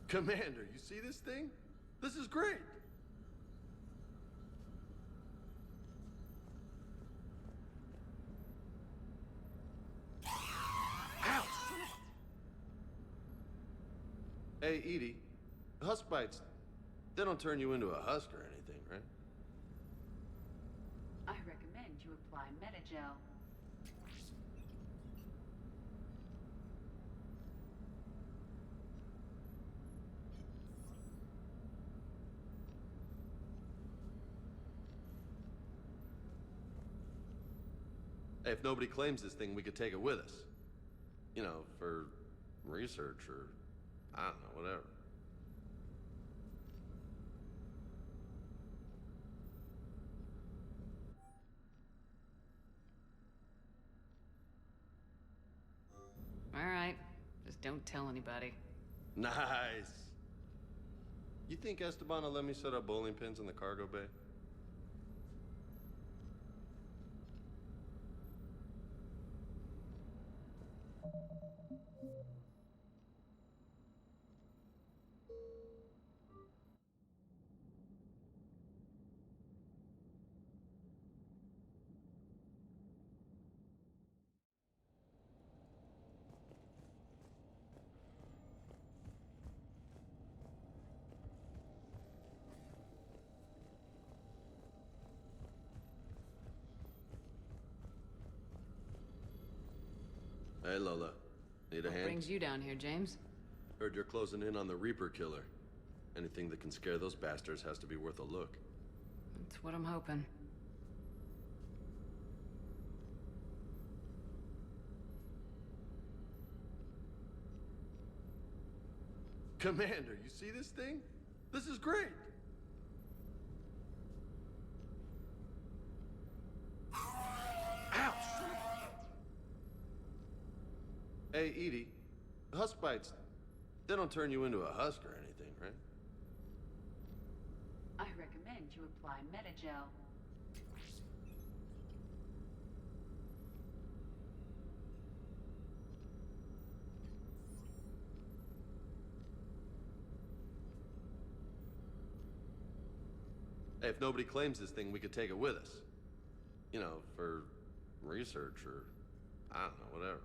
Commander, you see this thing? This is great! Hey, Edie, husk bites, they don't turn you into a husk or anything, right? I recommend you apply Metagel. Hey, if nobody claims this thing, we could take it with us. You know, for research or, I don't know, whatever. All right. Just don't tell anybody. Nice. You think Esteban will let me set up bowling pins in the cargo bay? Hey, Lola. Need a hand? What brings you down here, James? Heard you're closing in on the Reaper killer. Anything that can scare those bastards has to be worth a look. That's what I'm hoping. Commander, you see this thing? This is great! Ow! Hey, Edie, husk bites, they don't turn you into a husk or anything, right? I recommend you apply Metagel. Hey, if nobody claims this thing, we could take it with us. You know, for research or, I don't know, whatever.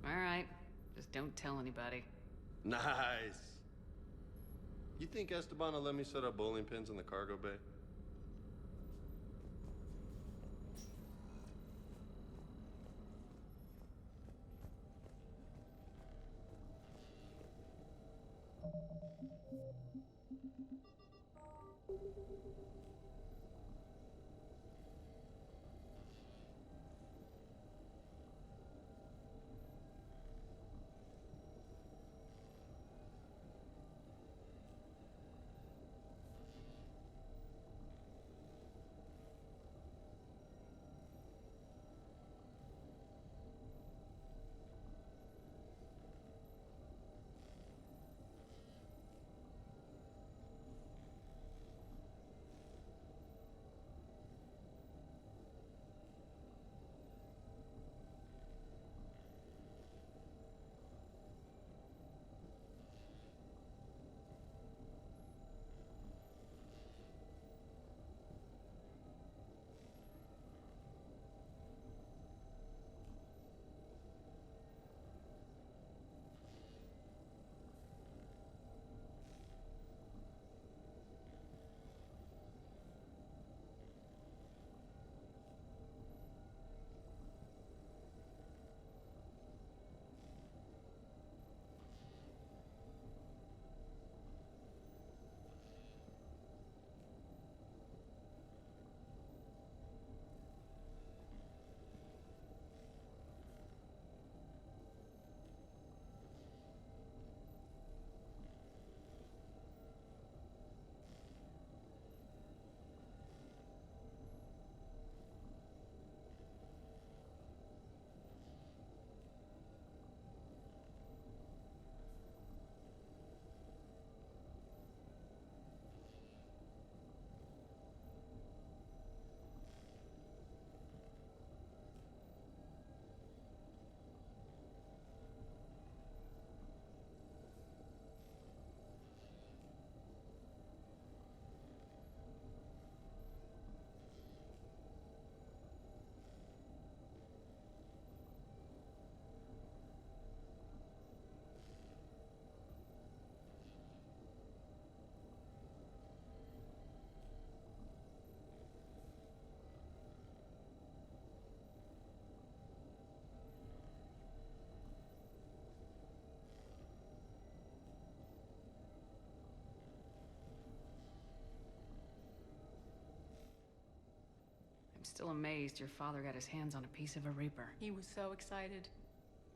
Alright, just don't tell anybody. Nice. You think Esteban will let me set up bowling pins in the cargo bay? Still amazed your father got his hands on a piece of a Reaper. He was so excited.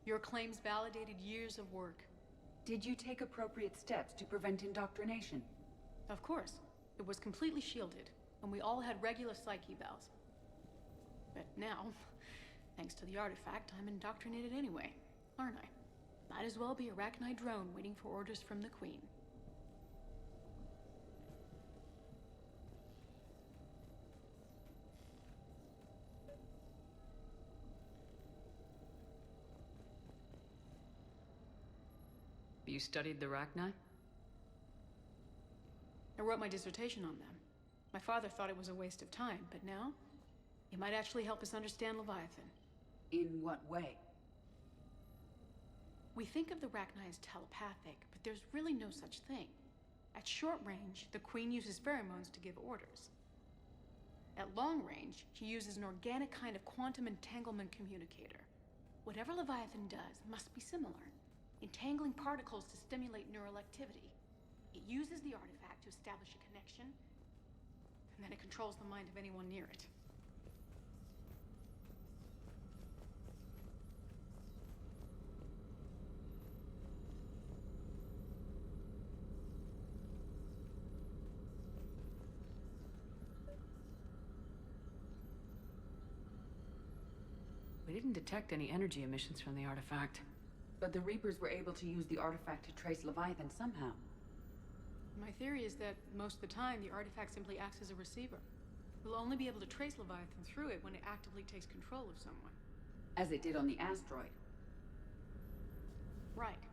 Your claims validated years of work. Did you take appropriate steps to prevent indoctrination? Of course. It was completely shielded, and we all had regular psych evals. But now, thanks to the artifact, I'm indoctrinated anyway, aren't I? Might as well be a Arachnite drone waiting for orders from the Queen. You studied the Arachni? I wrote my dissertation on them. My father thought it was a waste of time, but now, it might actually help us understand Leviathan. In what way? We think of the Arachni as telepathic, but there's really no such thing. At short range, the Queen uses pheromones to give orders. At long range, she uses an organic kind of quantum entanglement communicator. Whatever Leviathan does must be similar, entangling particles to stimulate neural activity. It uses the artifact to establish a connection, and then it controls the mind of anyone near it. We didn't detect any energy emissions from the artifact. But the Reapers were able to use the artifact to trace Leviathan somehow. My theory is that most of the time, the artifact simply acts as a receiver. We'll only be able to trace Leviathan through it when it actively takes control of someone. As it did on the asteroid. Right.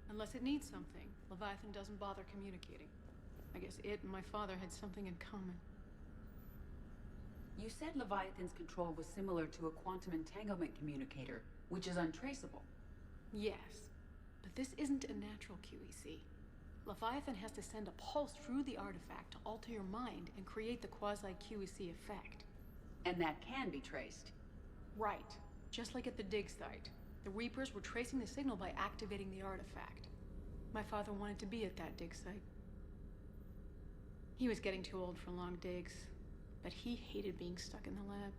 Unless it needs something, Leviathan doesn't bother communicating. I guess it and my father had something in common. You said Leviathan's control was similar to a quantum entanglement communicator, which is untraceable. Yes, but this isn't a natural QEC. Leviathan has to send a pulse through the artifact to alter your mind and create the quasi-QEC effect. And that can be traced. Right. Just like at the dig site. The Reapers were tracing the signal by activating the artifact. My father wanted to be at that dig site. He was getting too old for long digs, but he hated being stuck in the lab.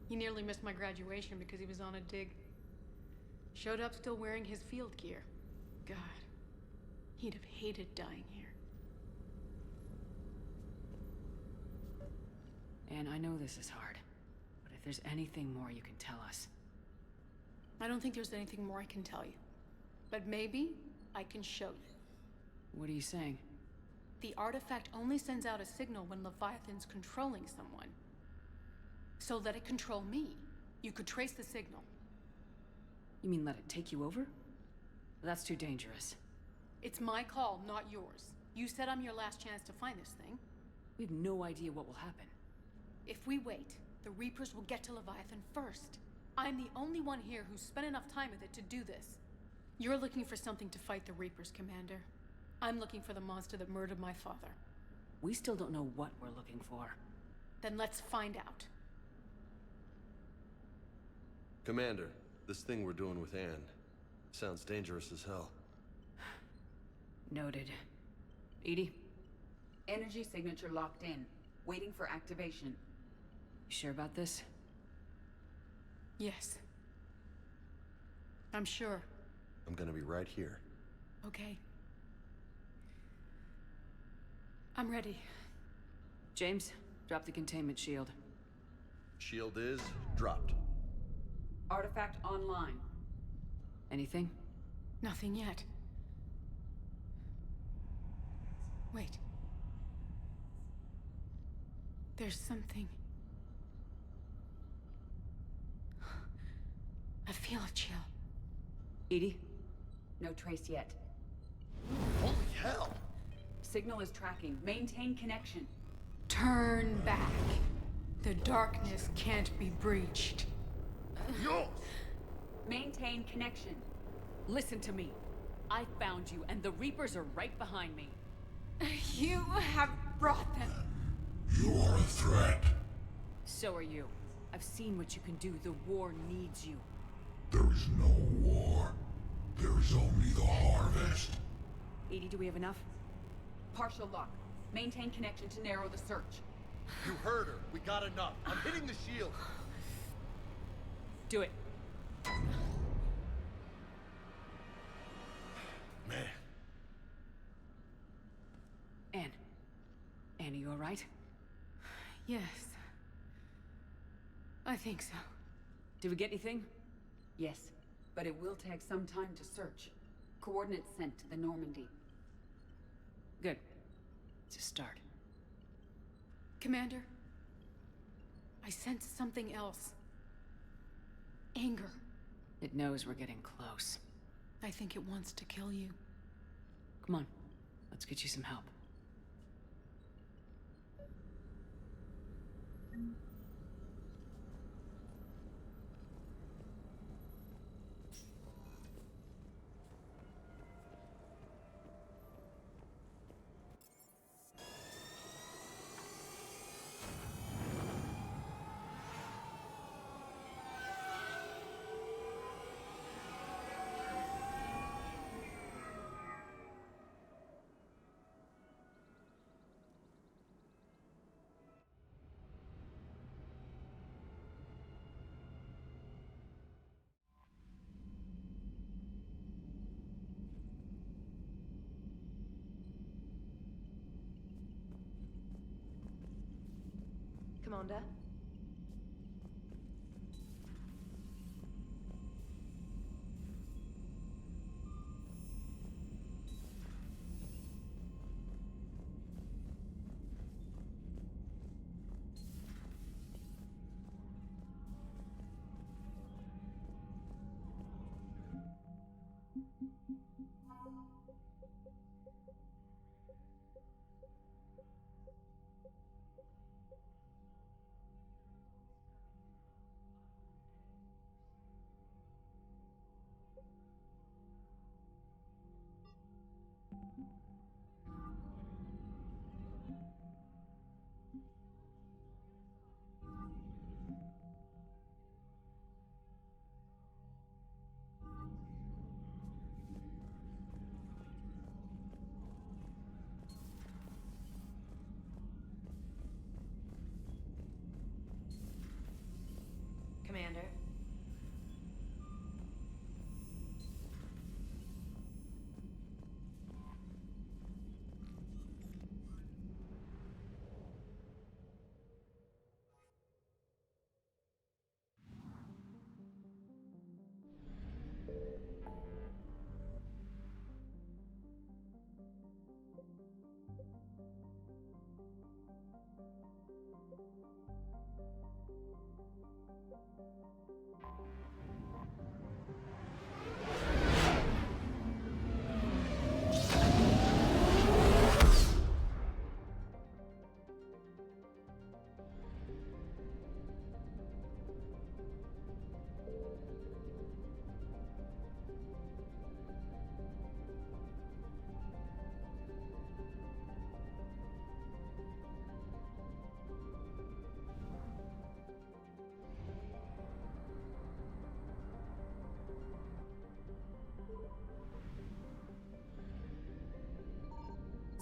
He nearly missed my graduation because he was on a dig. Showed up still wearing his field gear. God, he'd have hated dying here. And I know this is hard, but if there's anything more you can tell us. I don't think there's anything more I can tell you. But maybe I can show you. What are you saying? The artifact only sends out a signal when Leviathan's controlling someone. So let it control me. You could trace the signal. You mean let it take you over? That's too dangerous. It's my call, not yours. You said I'm your last chance to find this thing. We have no idea what will happen. If we wait, the Reapers will get to Leviathan first. I'm the only one here who's spent enough time with it to do this. You're looking for something to fight the Reapers, Commander. I'm looking for the monster that murdered my father. We still don't know what we're looking for. Then let's find out. Commander, this thing we're doing with Anne sounds dangerous as hell. Noted. Edie? Energy signature locked in, waiting for activation. You sure about this? Yes. I'm sure. I'm gonna be right here. Okay. I'm ready. James, drop the containment shield. Shield is dropped. Artifact online. Anything? Nothing yet. Wait. There's something. I feel a chill. Edie? No trace yet. Holy hell! Signal is tracking. Maintain connection. Turn back. The darkness can't be breached. Yo! Maintain connection. Listen to me. I found you, and the Reapers are right behind me. You have brought them. You are a threat. So are you. I've seen what you can do. The war needs you. There is no war. There is only the harvest. Edie, do we have enough? Partial lock. Maintain connection to narrow the search. You heard her. We got enough. I'm hitting the shield. Do it. Man. Anne. Anne, are you all right? Yes. I think so. Did we get anything? Yes, but it will take some time to search. Coordinates sent to the Normandy. Good. It's a start. Commander, I sense something else. Anger. It knows we're getting close. I think it wants to kill you. Come on. Let's get you some help. Commander? Commander?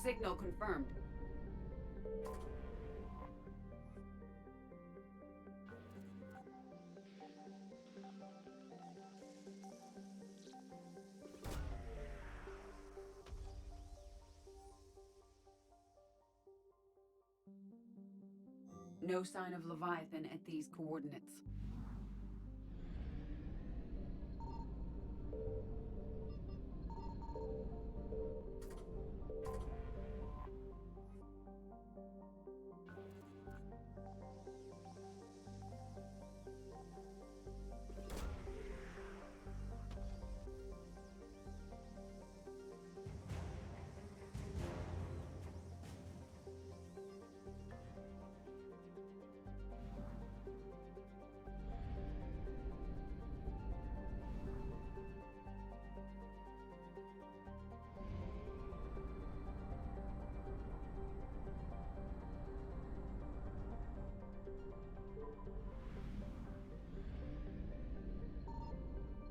Signal confirmed. No sign of Leviathan at these coordinates.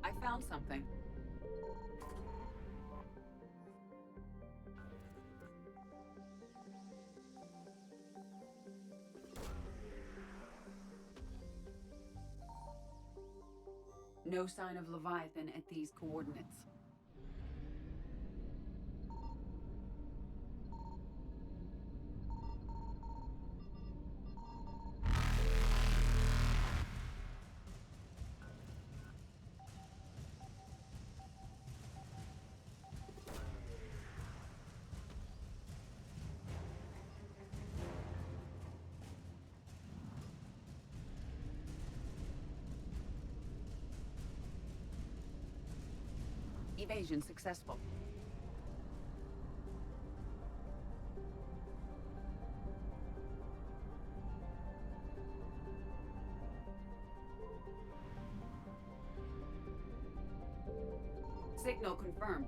I found something. No sign of Leviathan at these coordinates. Evasion successful. Signal confirmed.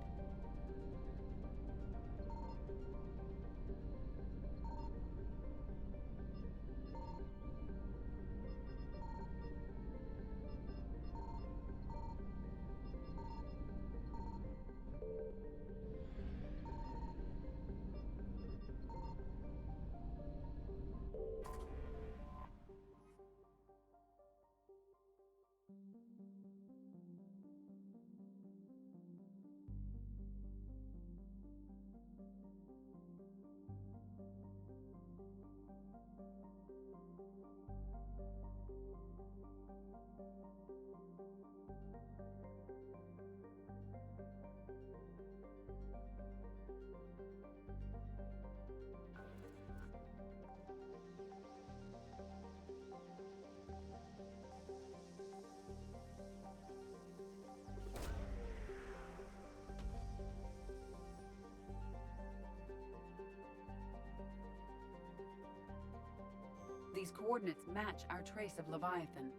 These coordinates match our trace of Leviathan.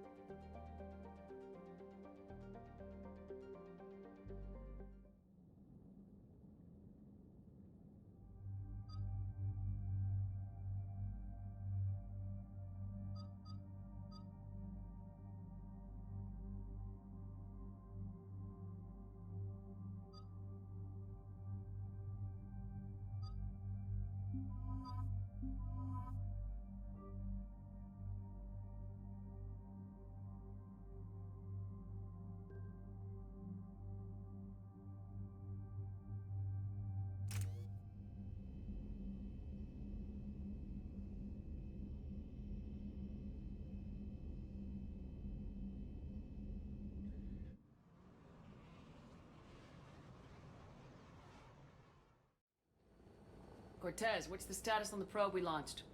Cortez, what's the status on the probe we launched?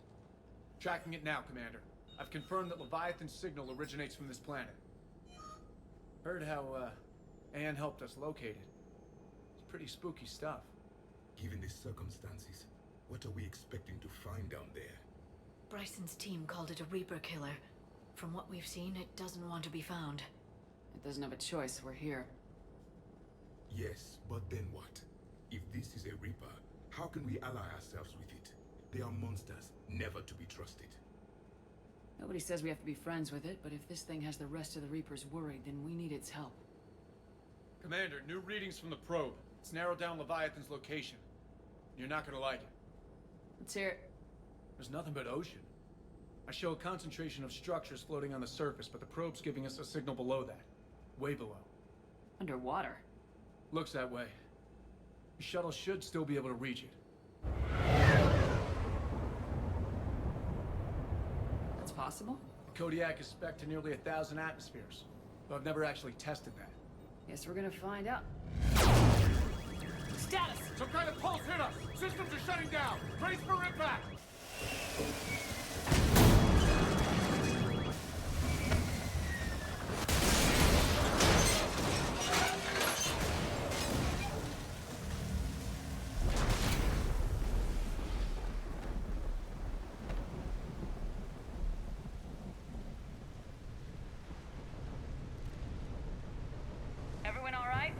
Tracking it now, Commander. I've confirmed that Leviathan's signal originates from this planet. Heard how, Anne helped us locate it. It's pretty spooky stuff. Given the circumstances, what are we expecting to find down there? Bryson's team called it a Reaper killer. From what we've seen, it doesn't want to be found. It doesn't have a choice, we're here. Yes, but then what? If this is a Reaper, how can we ally ourselves with it? They are monsters, never to be trusted. Nobody says we have to be friends with it, but if this thing has the rest of the Reapers worried, then we need its help. Commander, new readings from the probe. It's narrowed down Leviathan's location. You're not gonna like it. Let's hear it. There's nothing but ocean. I show a concentration of structures floating on the surface, but the probe's giving us a signal below that. Way below. Underwater? Looks that way. The shuttle should still be able to reach it. That's possible? Kodiak is spec'd to nearly 1,000 atmospheres, though I've never actually tested that. Guess we're gonna find out. Status! Some kind of pulse hit us! Systems are shutting down! Brace for impact! Everyone all right?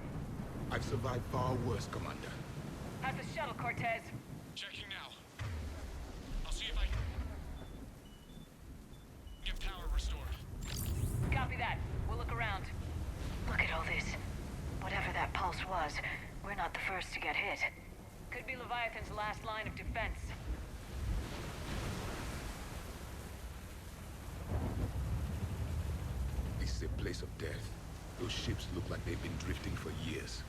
I've survived far worse, Commander. How's the shuttle, Cortez? Checking now. I'll see if I can get power restored. Copy that. We'll look around. Look at all this. Whatever that pulse was, we're not the first to get hit. Could be Leviathan's last line of defense. This is a place of death. Those ships look like they've been drifting for years.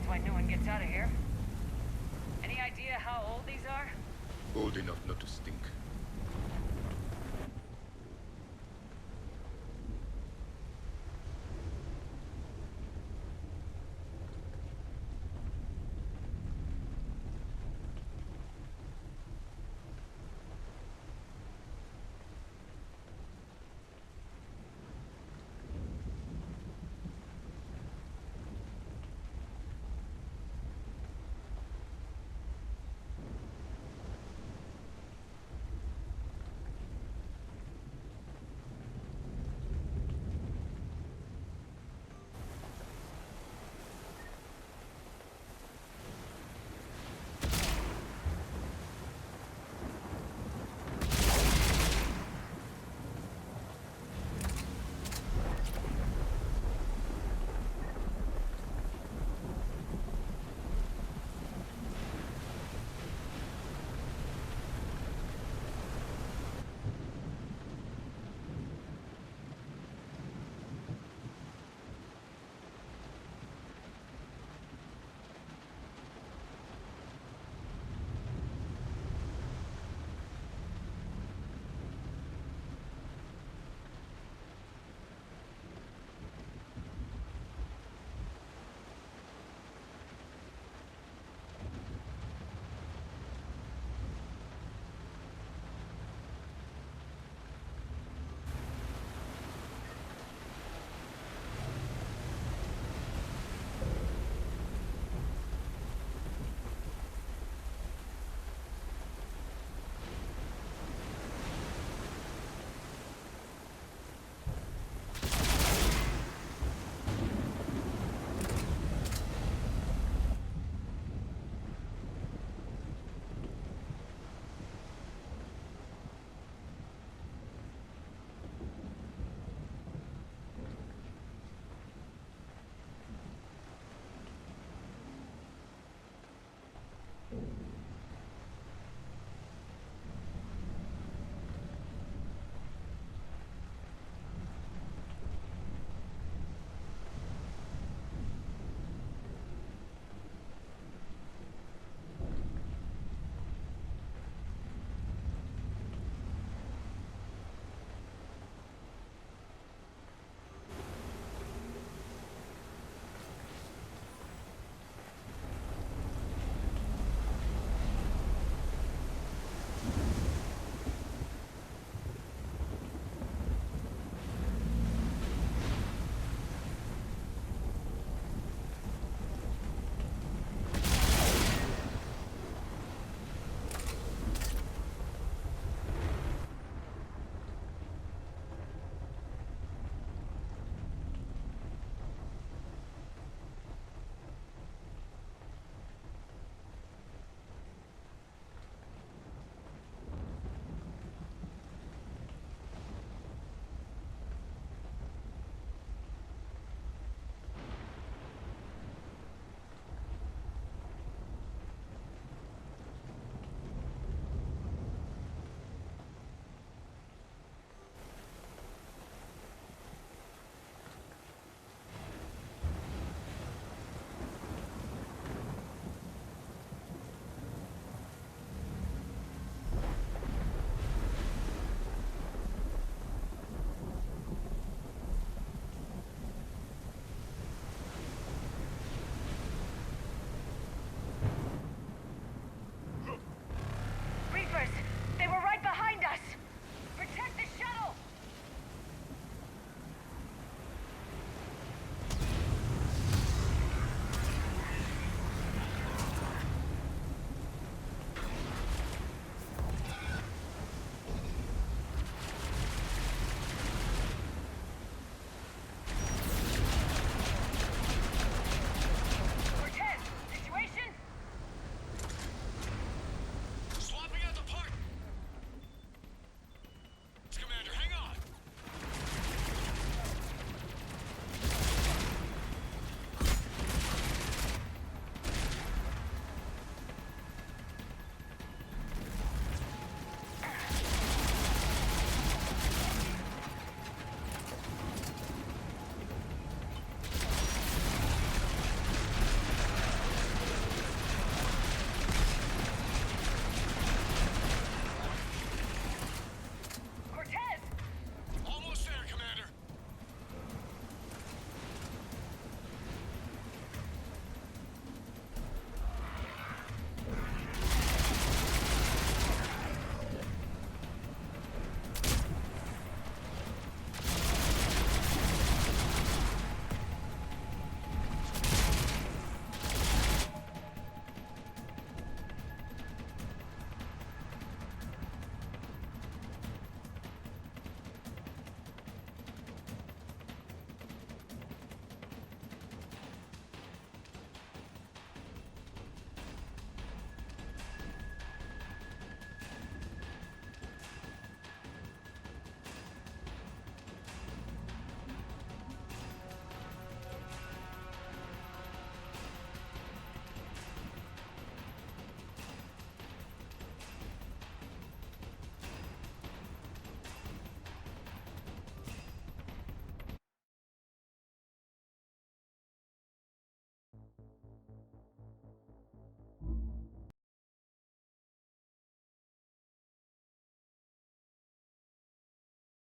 Why no one gets out of here. Any idea how old these are? Old enough not to stink.